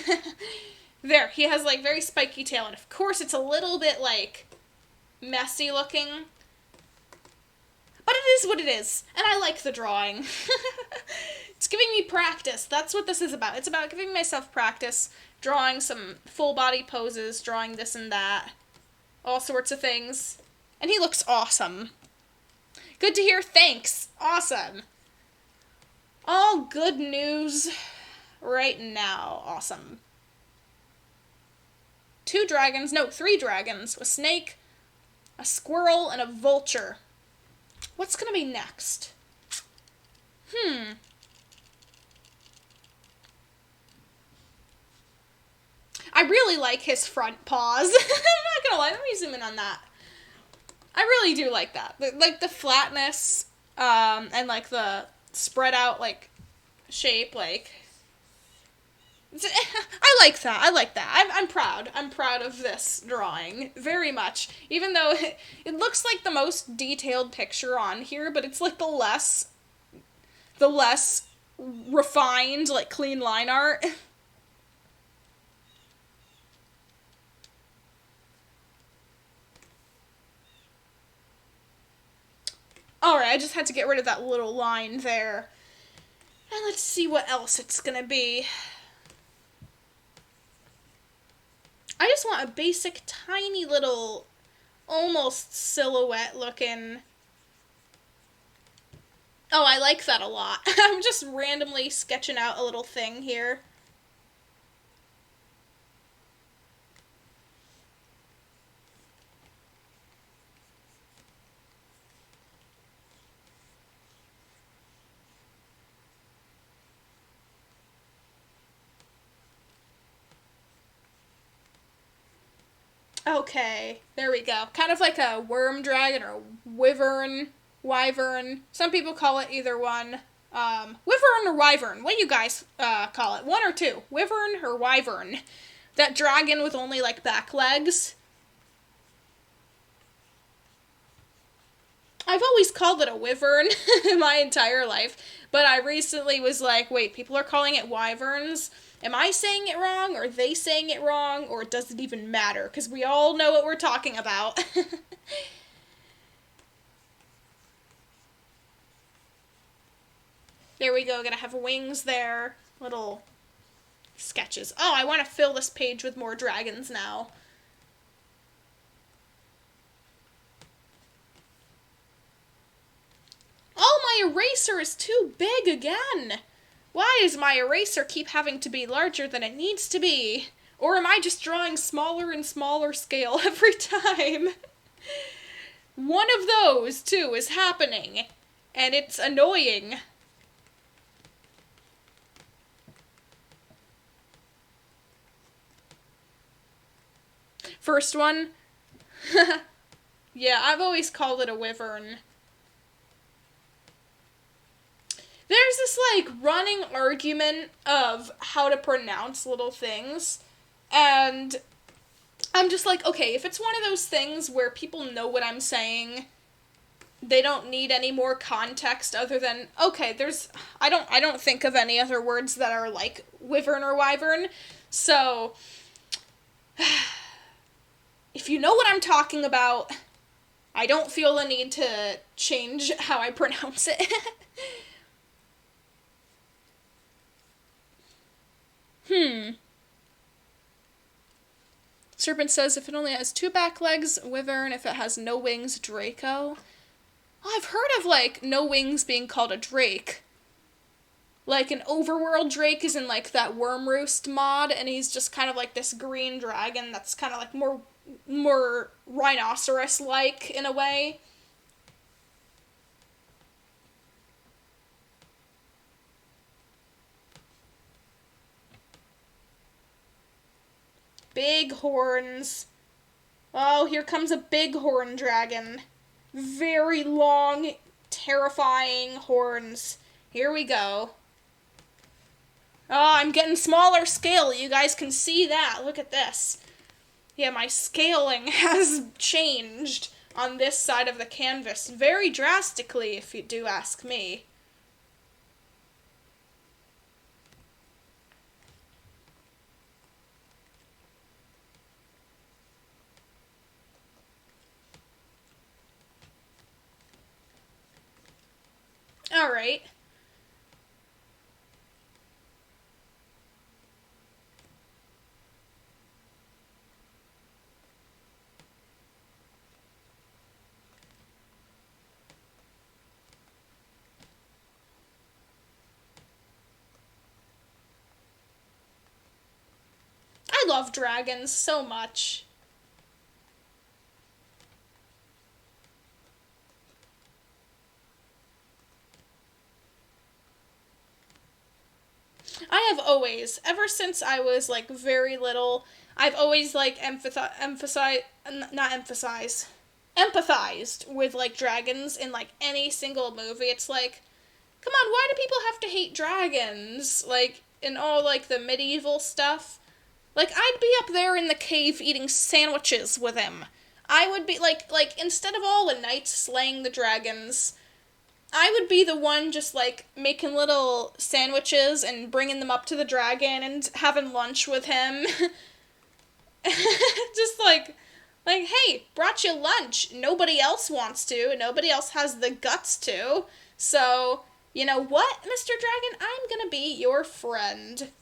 There, he has like very spiky tail, and of course it's a little bit like messy looking. But it is what it is, and I like the drawing. It's giving me practice. That's what this is about. It's about giving myself practice, drawing some full body poses, drawing this and that, all sorts of things. And he looks awesome. Good to hear, thanks. Awesome. All good news right now. Awesome. 3 dragons, a snake, a squirrel, and a vulture. What's gonna be next? I really like his front paws. I'm not gonna lie, let me zoom in on that. I really do like that. Like the flatness, and like the spread out like shape, like I like that. I'm proud. I'm proud of this drawing very much. Even though it looks like the most detailed picture on here, but it's like the less refined, like clean line art. Alright, I just had to get rid of that little line there. And let's see what else it's gonna be. I just want a basic, tiny little, almost silhouette looking. Oh, I like that a lot. I'm just randomly sketching out a little thing here. Okay, there we go. Kind of like a worm dragon or a wyvern. Some people call it either one. Wyvern or wyvern? What do you guys call it? One or two? Wyvern or wyvern? That dragon with only like back legs. I've always called it a wyvern my entire life, but I recently was like, wait, people are calling it wyverns? Am I saying it wrong, or are they saying it wrong, or does it even matter? Because we all know what we're talking about. There we go, gonna have wings there. Little sketches. Oh, I want to fill this page with more dragons now. Oh, my eraser is too big again. Why does my eraser keep having to be larger than it needs to be? Or am I just drawing smaller and smaller scale every time? One of those, too, is happening. And it's annoying. First one. Yeah, I've always called it a wyvern. There's this, like, running argument of how to pronounce little things, and I'm just like, okay, if it's one of those things where people know what I'm saying, they don't need any more context other than, okay, I don't think of any other words that are like wyvern or wyvern, so if you know what I'm talking about, I don't feel the need to change how I pronounce it. Serpent says if it only has two back legs, wyvern. If it has no wings, Draco. Oh, I've heard of, like, no wings being called a drake. Like, an overworld drake is in, like, that worm roost mod, and he's just kind of like this green dragon that's kind of like more rhinoceros-like in a way. Big horns. Oh, here comes a bighorn dragon. Very long, terrifying horns. Here we go. Oh, I'm getting smaller scale. You guys can see that. Look at this. Yeah, my scaling has changed on this side of the canvas very drastically, if you do ask me. Alright. I love dragons so much. I have always, ever since I was, like, very little, I've always, like, empathized with, like, dragons in, like, any single movie. It's like, come on, why do people have to hate dragons? Like, in all, like, the medieval stuff. Like, I'd be up there in the cave eating sandwiches with him. I would be, like, instead of all the knights slaying the dragons, I would be the one just, like, making little sandwiches and bringing them up to the dragon and having lunch with him. Just, hey, brought you lunch. Nobody else wants to. Nobody else has the guts to. So, you know what, Mr. Dragon? I'm gonna be your friend.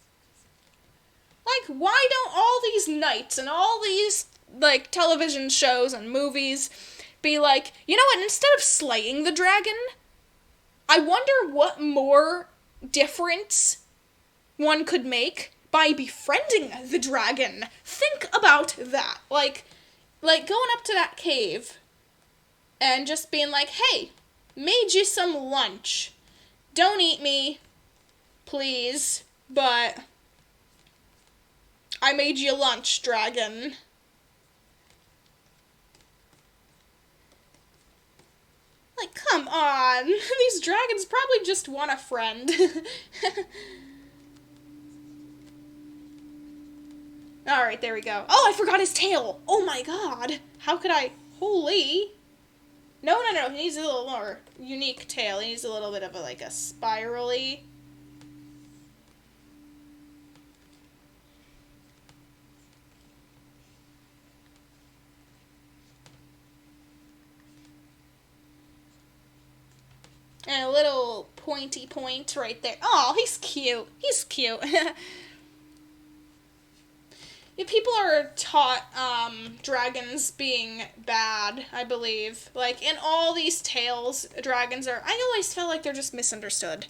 Like, why don't all these knights and all these, like, television shows and movies be like, you know what, instead of slaying the dragon, I wonder what more difference one could make by befriending the dragon. Think about that. Like going up to that cave and just being like, hey, made you some lunch. Don't eat me, please, but I made you lunch, dragon. come on! These dragons probably just want a friend. Alright, there we go. Oh, I forgot his tail! Oh my god! How could I... Holy... No, he needs a little more unique tail. He needs a little bit of a spirally... And a little pointy point right there. Oh, he's cute. He's cute. Yeah, people are taught, dragons being bad, I believe. Like, in all these tales, dragons are... I always feel like they're just misunderstood.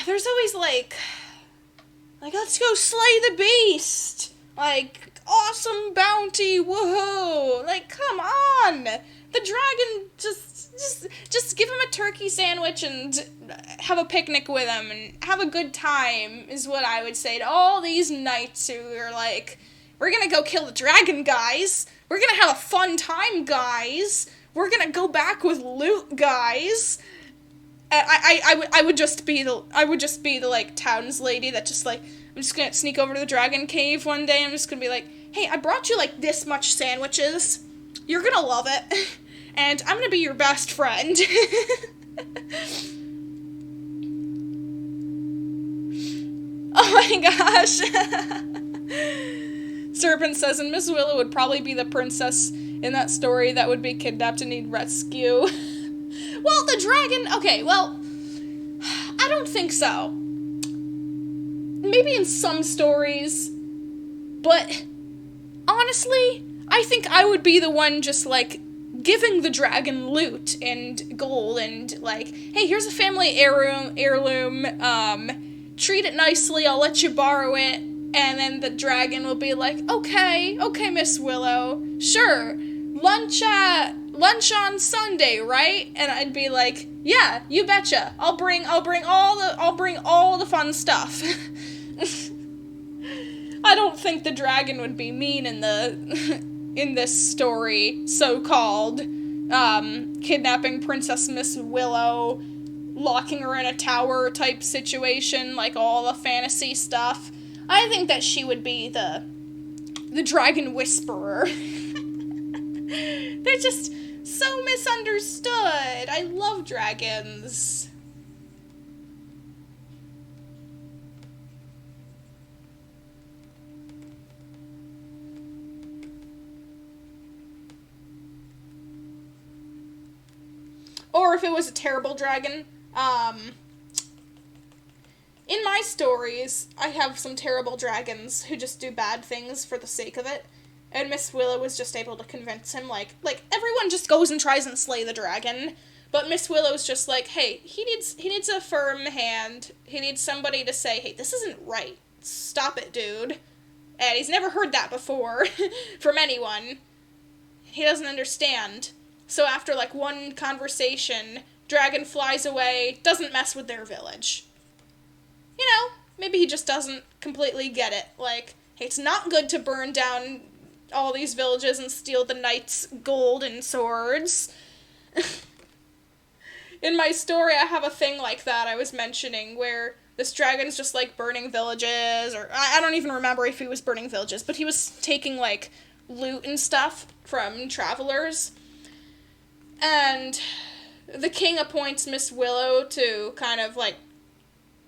There's always, like, let's go slay the beast! Like, awesome bounty, woohoo! Like, come on! The dragon just give him a turkey sandwich and have a picnic with him and have a good time is what I would say to all these knights who are like, we're gonna go kill the dragon, guys. We're gonna have a fun time, guys. We're gonna go back with loot, guys. I would just be the like towns lady that just like, I'm just gonna sneak over to the dragon cave one day. I'm just gonna be like, hey, I brought you like this much sandwiches. You're gonna love it. And I'm gonna be your best friend. Oh my gosh. Serpent says, and Miss Willow would probably be the princess in that story that would be kidnapped and need rescue. Well, the dragon... Okay, well... I don't think so. Maybe in some stories. But... honestly, I think I would be the one just, like... giving the dragon loot and gold and, like, hey, here's a family heirloom, treat it nicely, I'll let you borrow it, and then the dragon will be like, okay, Miss Willow, sure, lunch on Sunday, right? And I'd be like, yeah, you betcha, I'll bring all the fun stuff. I don't think the dragon would be mean in this story, so-called, kidnapping Princess Miss Willow, locking her in a tower type situation, like all the fantasy stuff. I think that she would be the dragon whisperer. They're just so misunderstood. I love dragons. Or if it was a terrible dragon, in my stories, I have some terrible dragons who just do bad things for the sake of it, and Miss Willow was just able to convince him, like, everyone just goes and tries and slay the dragon, but Miss Willow's just like, hey, he needs a firm hand, he needs somebody to say, hey, this isn't right, stop it, dude, and he's never heard that before, from anyone, he doesn't understand. So after, like, one conversation, dragon flies away, doesn't mess with their village. You know, maybe he just doesn't completely get it. Like, hey, it's not good to burn down all these villages and steal the knights' gold and swords. In my story, I have a thing like that I was mentioning, where this dragon's just, like, burning villages, or I don't even remember if he was burning villages, but he was taking, like, loot and stuff from travelers. And the king appoints Miss Willow to kind of, like,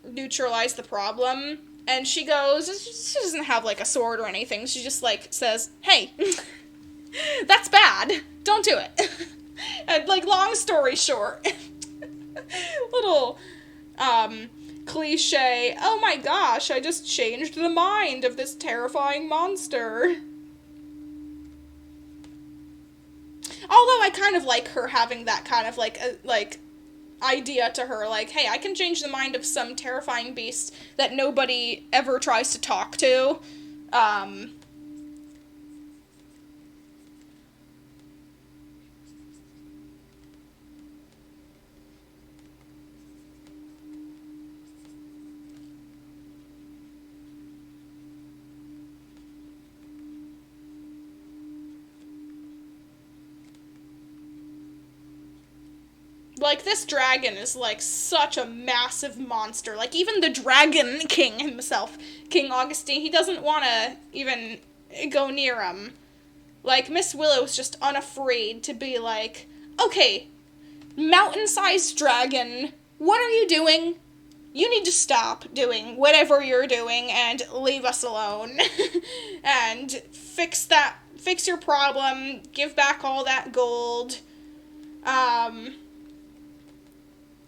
neutralize the problem. And she goes, she doesn't have, like, a sword or anything. She just, like, says, hey, that's bad. Don't do it. And, like, long story short. Little, cliche, oh my gosh, I just changed the mind of this terrifying monster. Although I kind of like her having that kind of, like, idea to her, like, hey, I can change the mind of some terrifying beast that nobody ever tries to talk to. Like, this dragon is, like, such a massive monster. Like, even the Dragon King himself, King Augustine, he doesn't want to even go near him. Like, Miss Willow's just unafraid to be like, okay, mountain-sized dragon, what are you doing? You need to stop doing whatever you're doing and leave us alone. And fix your problem, give back all that gold.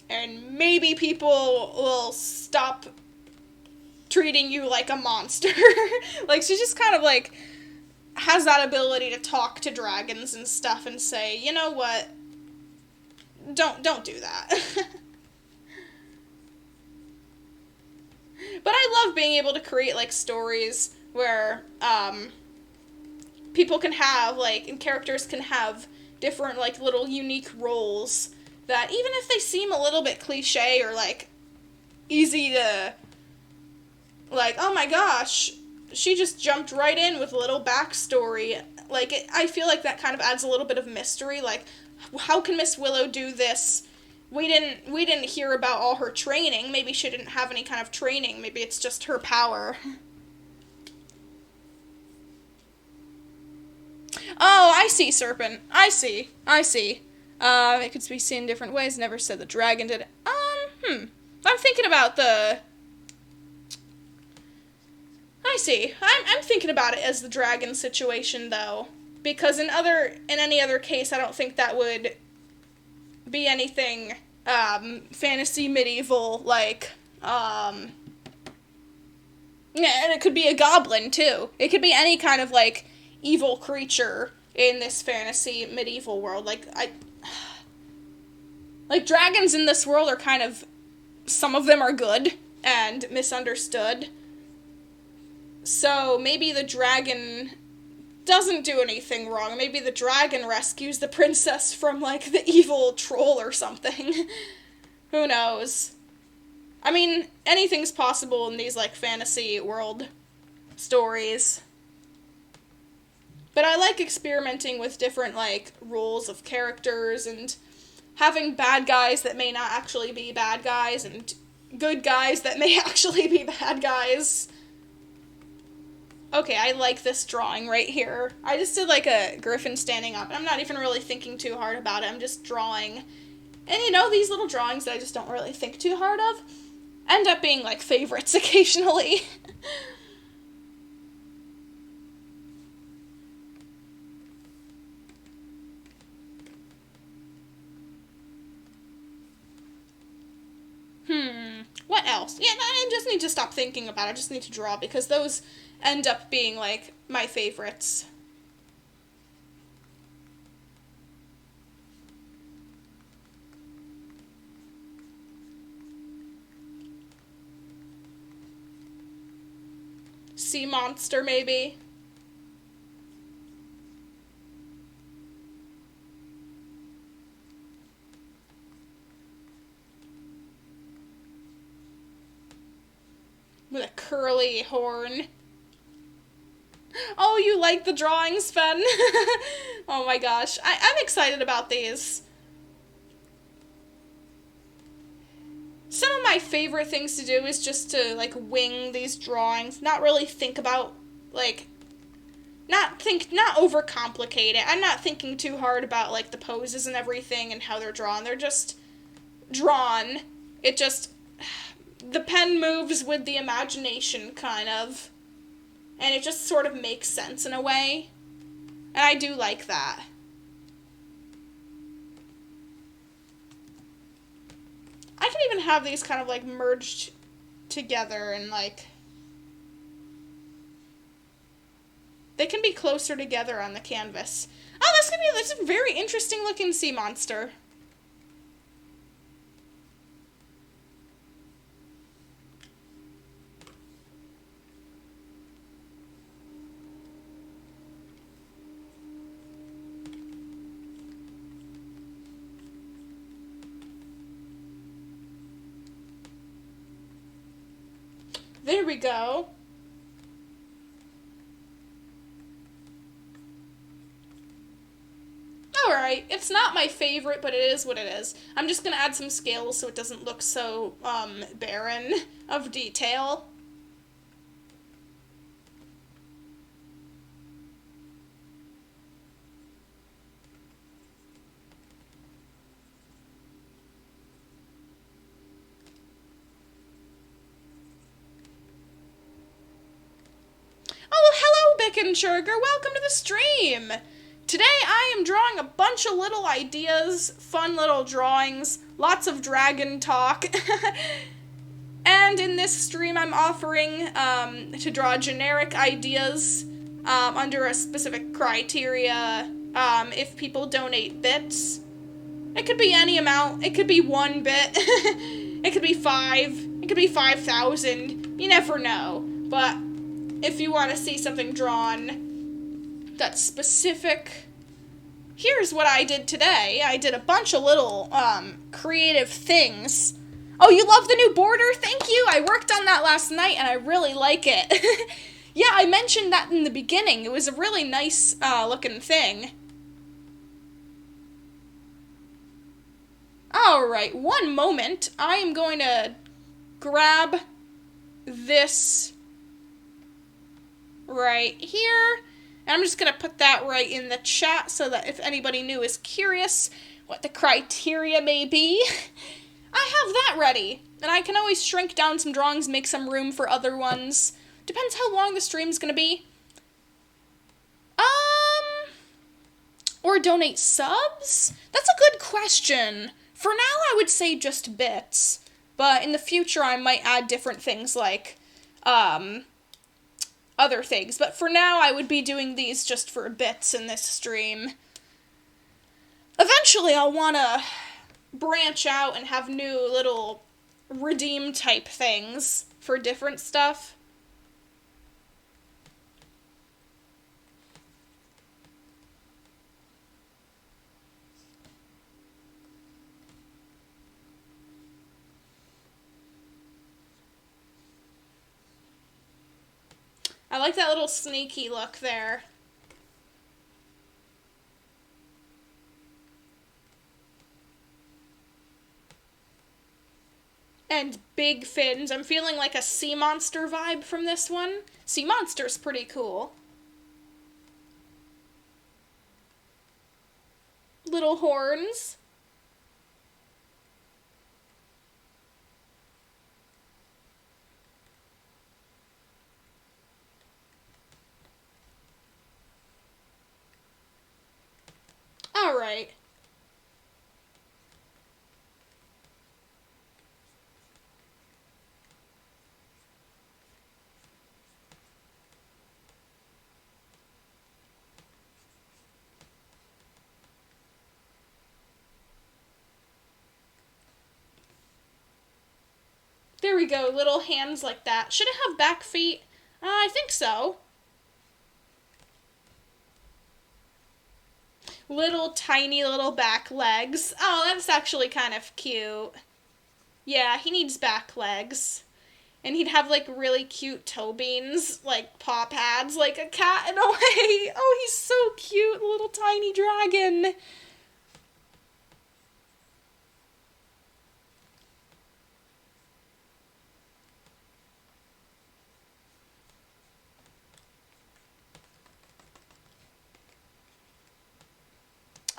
And maybe people will stop treating you like a monster. Like, she just kind of, like, has that ability to talk to dragons and stuff and say, you know what, don't do that. But I love being able to create, like, stories where, people can have, like, and characters can have different, like, little unique roles that even if they seem a little bit cliche or, like, easy to, like, oh my gosh, she just jumped right in with a little backstory. Like, I feel like that kind of adds a little bit of mystery. Like, how can Miss Willow do this? We didn't hear about all her training. Maybe she didn't have any kind of training. Maybe it's just her power. Oh, I see, Serpent. I see. It could be seen in different ways. Never said the dragon did it. I'm thinking about the... I see. I'm thinking about it as the dragon situation, though. Because in any other case, I don't think that would be anything, fantasy medieval, like, yeah, and it could be a goblin, too. It could be any kind of, like, evil creature in this fantasy medieval world. Like, dragons in this world are kind of, some of them are good and misunderstood. So maybe the dragon doesn't do anything wrong. Maybe the dragon rescues the princess from, like, the evil troll or something. Who knows? I mean, anything's possible in these, like, fantasy world stories. But I like experimenting with different, like, roles of characters and having bad guys that may not actually be bad guys and good guys that may actually be bad guys. Okay, I like this drawing right here. I just did, like, a griffin standing up. I'm not even really thinking too hard about it. I'm just drawing. And, you know, these little drawings that I just don't really think too hard of end up being, like, favorites occasionally. What else? Yeah, I just need to stop thinking about it. I just need to draw, because those end up being, like, my favorites. Sea monster, maybe? With a curly horn. Oh, you like the drawings, Fen? Oh my gosh. I'm excited about these. Some of my favorite things to do is just to, like, wing these drawings. Not really think about, like, not overcomplicate it. I'm not thinking too hard about, like, the poses and everything and how they're drawn. They're just drawn. It just... The pen moves with the imagination, kind of. And it just sort of makes sense in a way. And I do like that. I can even have these kind of, like, merged together and, like... They can be closer together on the canvas. Oh, that's a very interesting looking sea monster. There we go. Alright, It's not my favorite, but it is what it is. I'm just gonna add some scales so it doesn't look so, barren of detail. Oh, hello, Bickensugar. Welcome to the stream. Today I am drawing a bunch of little ideas, fun little drawings, lots of dragon talk. And in this stream I'm offering to draw generic ideas under a specific criteria. If people donate bits. It could be any amount. It could be 1 bit. It could be 5. It could be 5,000. You never know. But if you want to see something drawn that's specific, here's what I did today. I did a bunch of little creative things. Oh, you love the new border? Thank you. I worked on that last night and I really like it. Yeah, I mentioned that in the beginning. It was a really nice looking thing. Alright, one moment. I am going to grab this right here. And I'm just going to put that right in the chat so that if anybody new is curious what the criteria may be, I have that ready. And I can always shrink down some drawings, make some room for other ones. Depends how long the stream's going to be. Or donate subs? That's a good question. For now, I would say just bits, but in the future, I might add different things like, other things. But for now, I would be doing these just for bits in this stream. Eventually, I'll want to branch out and have new little redeem type things for different stuff. I like that little sneaky look there. And big fins. I'm feeling like a sea monster vibe from this one. Sea monster's pretty cool. Little horns. Alright. There we go, little hands like that. Should it have back feet? I think so. Little tiny little back legs. Oh, that's actually kind of cute. Yeah, he needs back legs. And he'd have like really cute toe beans, like paw pads, like a cat in a way. Oh, he's so cute, little tiny dragon.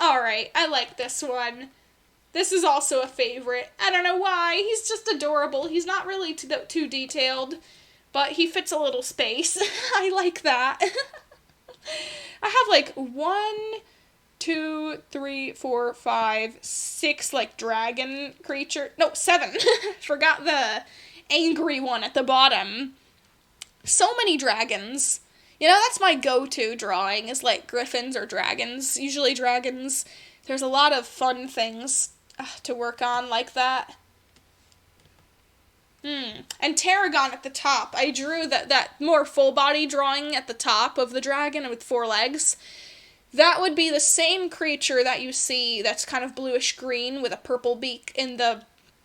Alright, I like this one. This is also a favorite. I don't know why. He's just adorable. He's not really too detailed, but he fits a little space. I like that. I have like 1, 2, 3, 4, 5, 6 like dragon creature. No, 7. Forgot the angry one at the bottom. So many dragons. You know, that's my go-to drawing, is like griffins or dragons. Usually dragons. There's a lot of fun things to work on like that. And Tarragon at the top. I drew that more full-body drawing at the top of the dragon with 4 legs. That would be the same creature that you see that's kind of bluish-green with a purple beak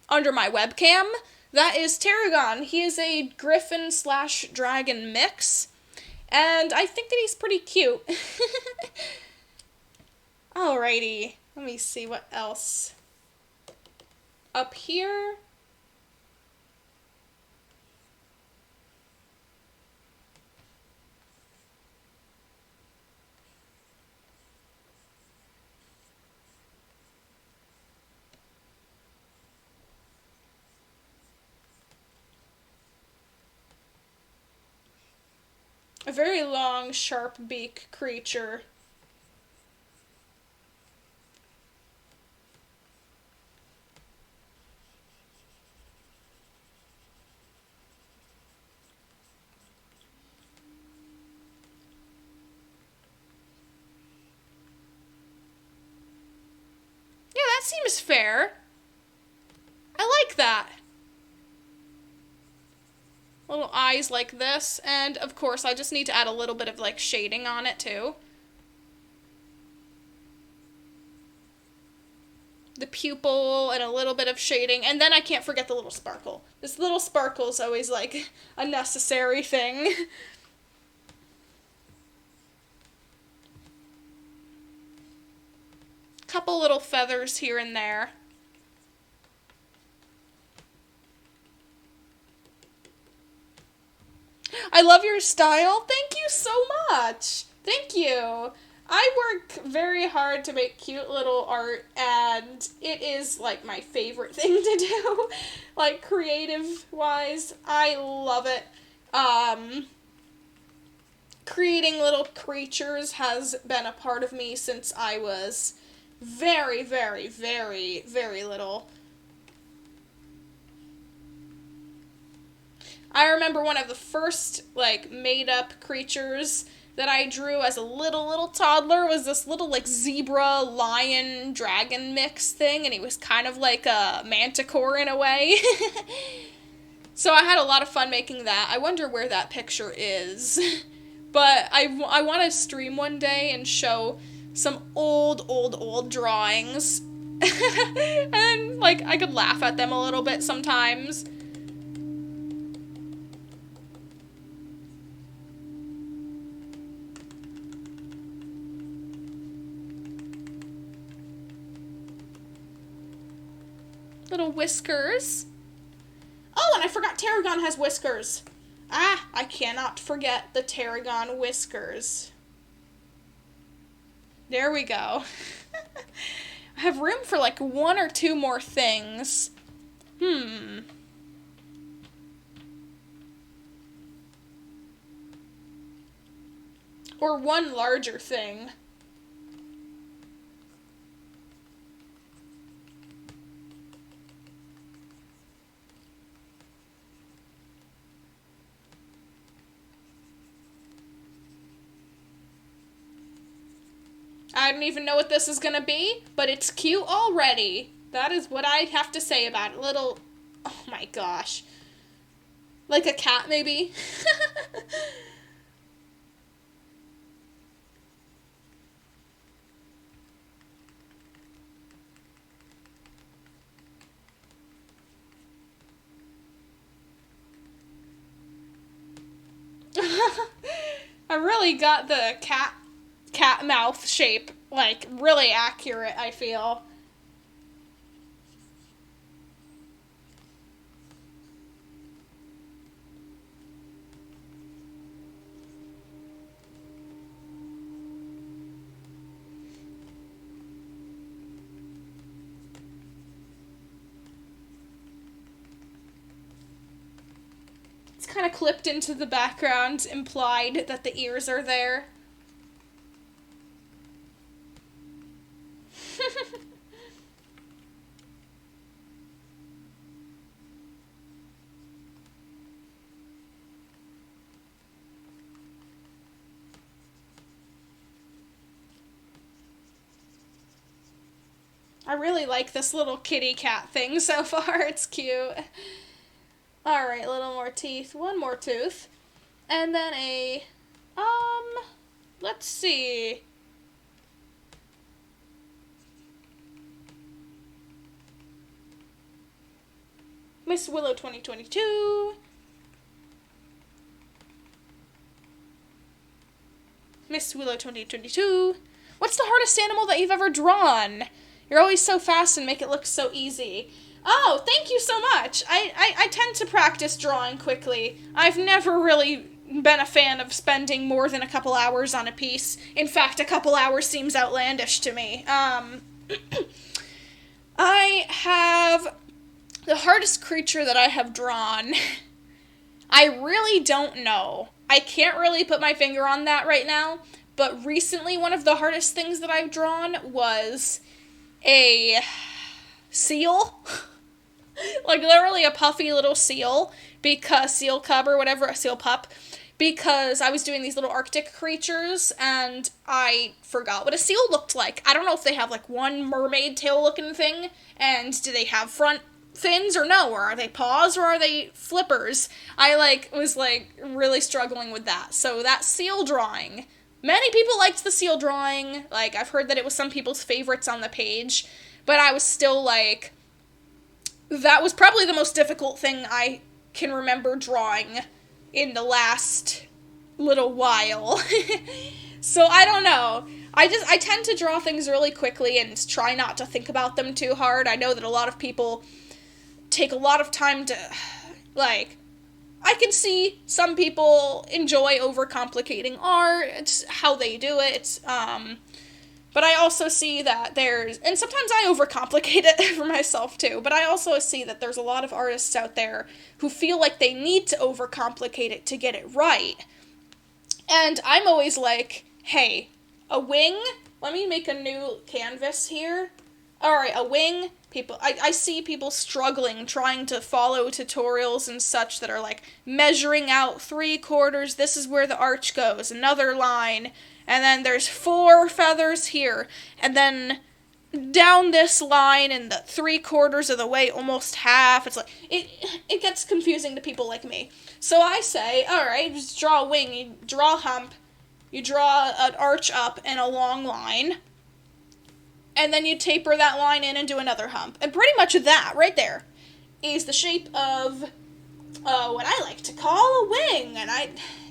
under my webcam. That is Tarragon. He is a griffin/dragon mix. And I think that he's pretty cute. Alrighty. Let me see what else. Up here. A very long, sharp beak creature. Yeah, that seems fair. I like that. Little eyes like this, and of course I just need to add a little bit of like shading on it too. The pupil and a little bit of shading, and then I can't forget the little sparkle. This little sparkle is always like a necessary thing. Couple little feathers here and there. I love your style. Thank you so much. Thank you. I work very hard to make cute little art, and it is like my favorite thing to do. Like creative wise, I love it. Creating little creatures has been a part of me since I was very, very, very, very little. I remember one of the first, like, made-up creatures that I drew as a little toddler was this little, like, zebra, lion, dragon mix thing, and he was kind of like a manticore in a way. So I had a lot of fun making that. I wonder where that picture is. But I want to stream one day and show some old drawings. And, like, I could laugh at them a little bit sometimes. Little whiskers. Oh, and I forgot Tarragon has whiskers. Ah, I cannot forget the Tarragon whiskers. There we go. I have room for like one or two more things. Or one larger thing. I don't even know what this is gonna be, but it's cute already. That is what I have to say about it. Little, oh my gosh. Like a cat, maybe? I really got the cat mouth shape, like, really accurate, I feel. It's kind of clipped into the background, implied that the ears are there. I really like this little kitty cat thing so far. It's cute. Alright, a little more teeth. One more tooth. And then let's see. Miss Willow 2022. Miss Willow 2022. What's the hardest animal that you've ever drawn? You're always so fast and make it look so easy. Oh, thank you so much. I tend to practice drawing quickly. I've never really been a fan of spending more than a couple hours on a piece. In fact, a couple hours seems outlandish to me. I have the hardest creature that I have drawn. I really don't know. I can't really put my finger on that right now, but recently one of the hardest things that I've drawn was a seal. Like literally a puffy little seal, because seal cub or whatever, a seal pup, because I was doing these little Arctic creatures and I forgot what a seal looked like. I don't know if they have like one mermaid tail looking thing, and do they have front fins or no, or are they paws or are they flippers? I was really struggling with that. So that seal drawing, many people liked the seal drawing. Like I've heard that it was some people's favorites on the page, but I was still like, that was probably the most difficult thing I can remember drawing in the last little while. So I don't know. I tend to draw things really quickly and try not to think about them too hard. I know that a lot of people take a lot of time to, like, I can see some people enjoy overcomplicating art. It's how they do it. But I also see that and sometimes I overcomplicate it for myself too, but I also see that there's a lot of artists out there who feel like they need to overcomplicate it to get it right. And I'm always like, hey, a wing? Let me make a new canvas here. Alright, a wing. I see people struggling, trying to follow tutorials and such that are like measuring out 3/4, this is where the arch goes, another line, and then there's 4 feathers here, and then down this line and the 3/4 of the way, almost half. It's like, it gets confusing to people like me. So I say, alright, just draw a wing, you draw a hump, you draw an arch up and a long line, and then you taper that line in and do another hump. And pretty much that, right there, is the shape of what I like to call a wing. And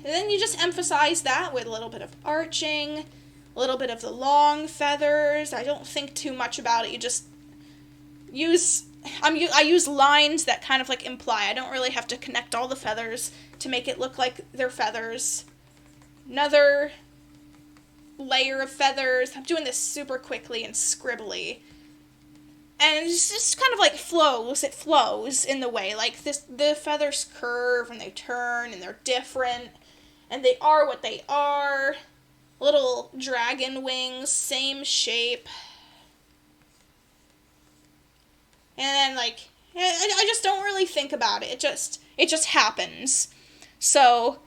then you just emphasize that with a little bit of arching, a little bit of the long feathers. I don't think too much about it. You just I use lines that kind of like imply. I don't really have to connect all the feathers to make it look like they're feathers. Another layer of feathers. I'm doing this super quickly and scribbly. And it's just kind of like flows. It flows in the way. Like the feathers curve and they turn and they're different. And they are what they are. Little dragon wings, same shape. And then I just don't really think about it. It just happens. So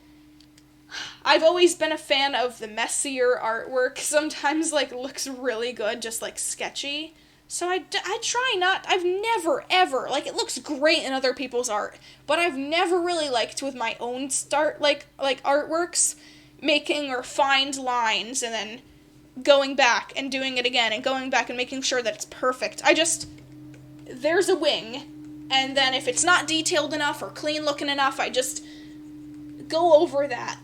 I've always been a fan of the messier artwork. Sometimes, looks really good, just, sketchy. So I try not, I've never, ever, it looks great in other people's art, but I've never really liked with my own artworks, making or find lines and then going back and doing it again and going back and making sure that it's perfect. There's a wing, and then if it's not detailed enough or clean looking enough, I just go over that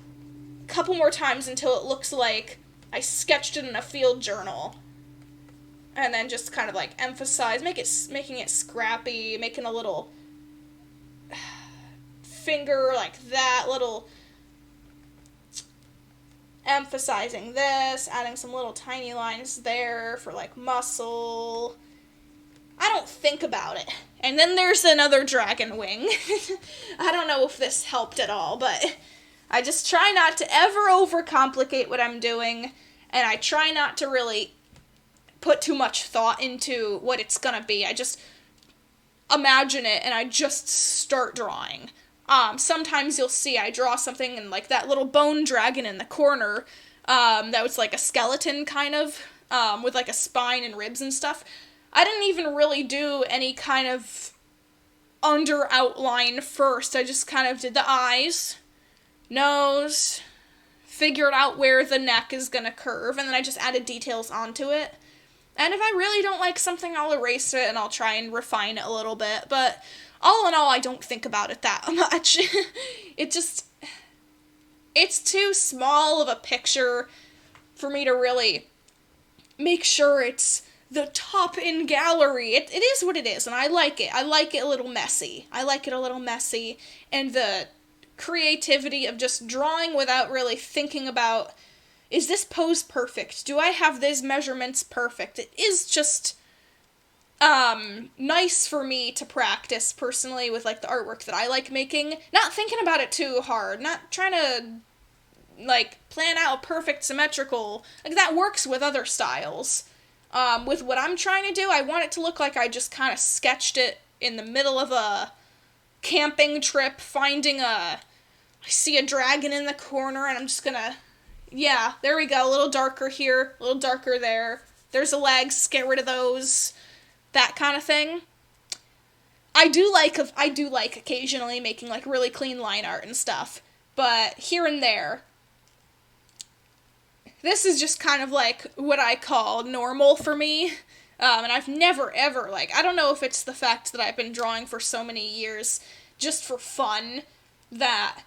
couple more times until it looks like I sketched it in a field journal, and then just kind of emphasize, making it scrappy, making a little finger like that, little emphasizing this, adding some little tiny lines there for muscle. I don't think about it. And then there's another dragon wing. I don't know if this helped at all, but I just try not to ever overcomplicate what I'm doing, and I try not to really put too much thought into what it's gonna be. I just imagine it, and I just start drawing. Sometimes you'll see I draw something, and that little bone dragon in the corner, that was a skeleton kind of, with a spine and ribs and stuff. I didn't even really do any kind of under outline first. I just kind of did the eyes, nose, figured out where the neck is gonna curve, and then I just added details onto it. And if I really don't like something, I'll erase it and I'll try and refine it a little bit. But all in all, I don't think about it that much. It's too small of a picture for me to really make sure it's the top in gallery. It is what it is, and I like it. I like it a little messy. And the creativity of just drawing without really thinking about, is this pose perfect? Do I have these measurements perfect? It is just nice for me to practice personally with like the artwork that I like making, not thinking about it too hard, not trying to like plan out perfect symmetrical, like that works with other styles. With what I'm trying to do, I want it to look like I just kind of sketched it in the middle of a camping trip, I see a dragon in the corner, and I'm just gonna, yeah, there we go, a little darker here, a little darker there, there's the legs, get rid of those, that kind of thing. I do like occasionally making like really clean line art and stuff, but here and there, this is just kind of like what I call normal for me. And I've never ever, like, I don't know if it's the fact that I've been drawing for so many years just for fun, that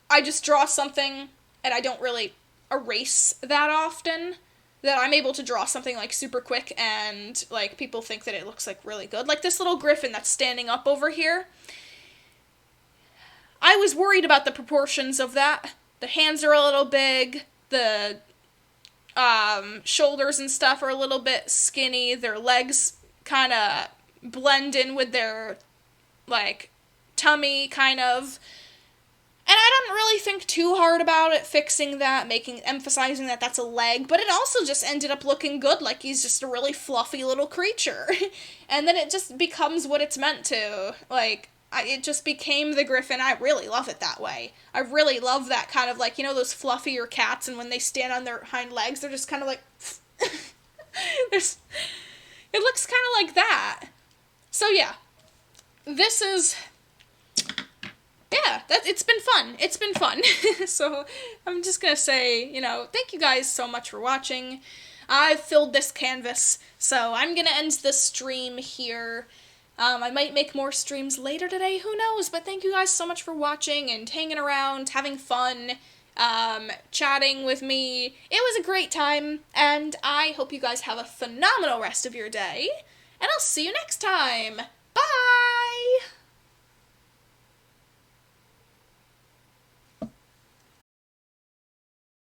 I just draw something and I don't really erase that often, that I'm able to draw something like super quick and like people think that it looks like really good. Like this little griffin that's standing up over here. I was worried about the proportions of that. The hands are a little big, the shoulders and stuff are a little bit skinny, their legs kind of blend in with their, like, tummy, kind of. And I didn't really think too hard about it, fixing that, emphasizing that that's a leg, but it also just ended up looking good, like he's just a really fluffy little creature. And then it just becomes what it's meant to, like, it just became the griffin. I really love it that way. I really love that kind of, like, those fluffier cats, and when they stand on their hind legs, they're just kind of like, it looks kind of like that. So yeah, this is, yeah, it's been fun. So I'm just gonna say, thank you guys so much for watching. I've filled this canvas, so I'm gonna end this stream here. I might make more streams later today, who knows, but thank you guys so much for watching and hanging around, having fun, chatting with me. It was a great time, and I hope you guys have a phenomenal rest of your day, and I'll see you next time!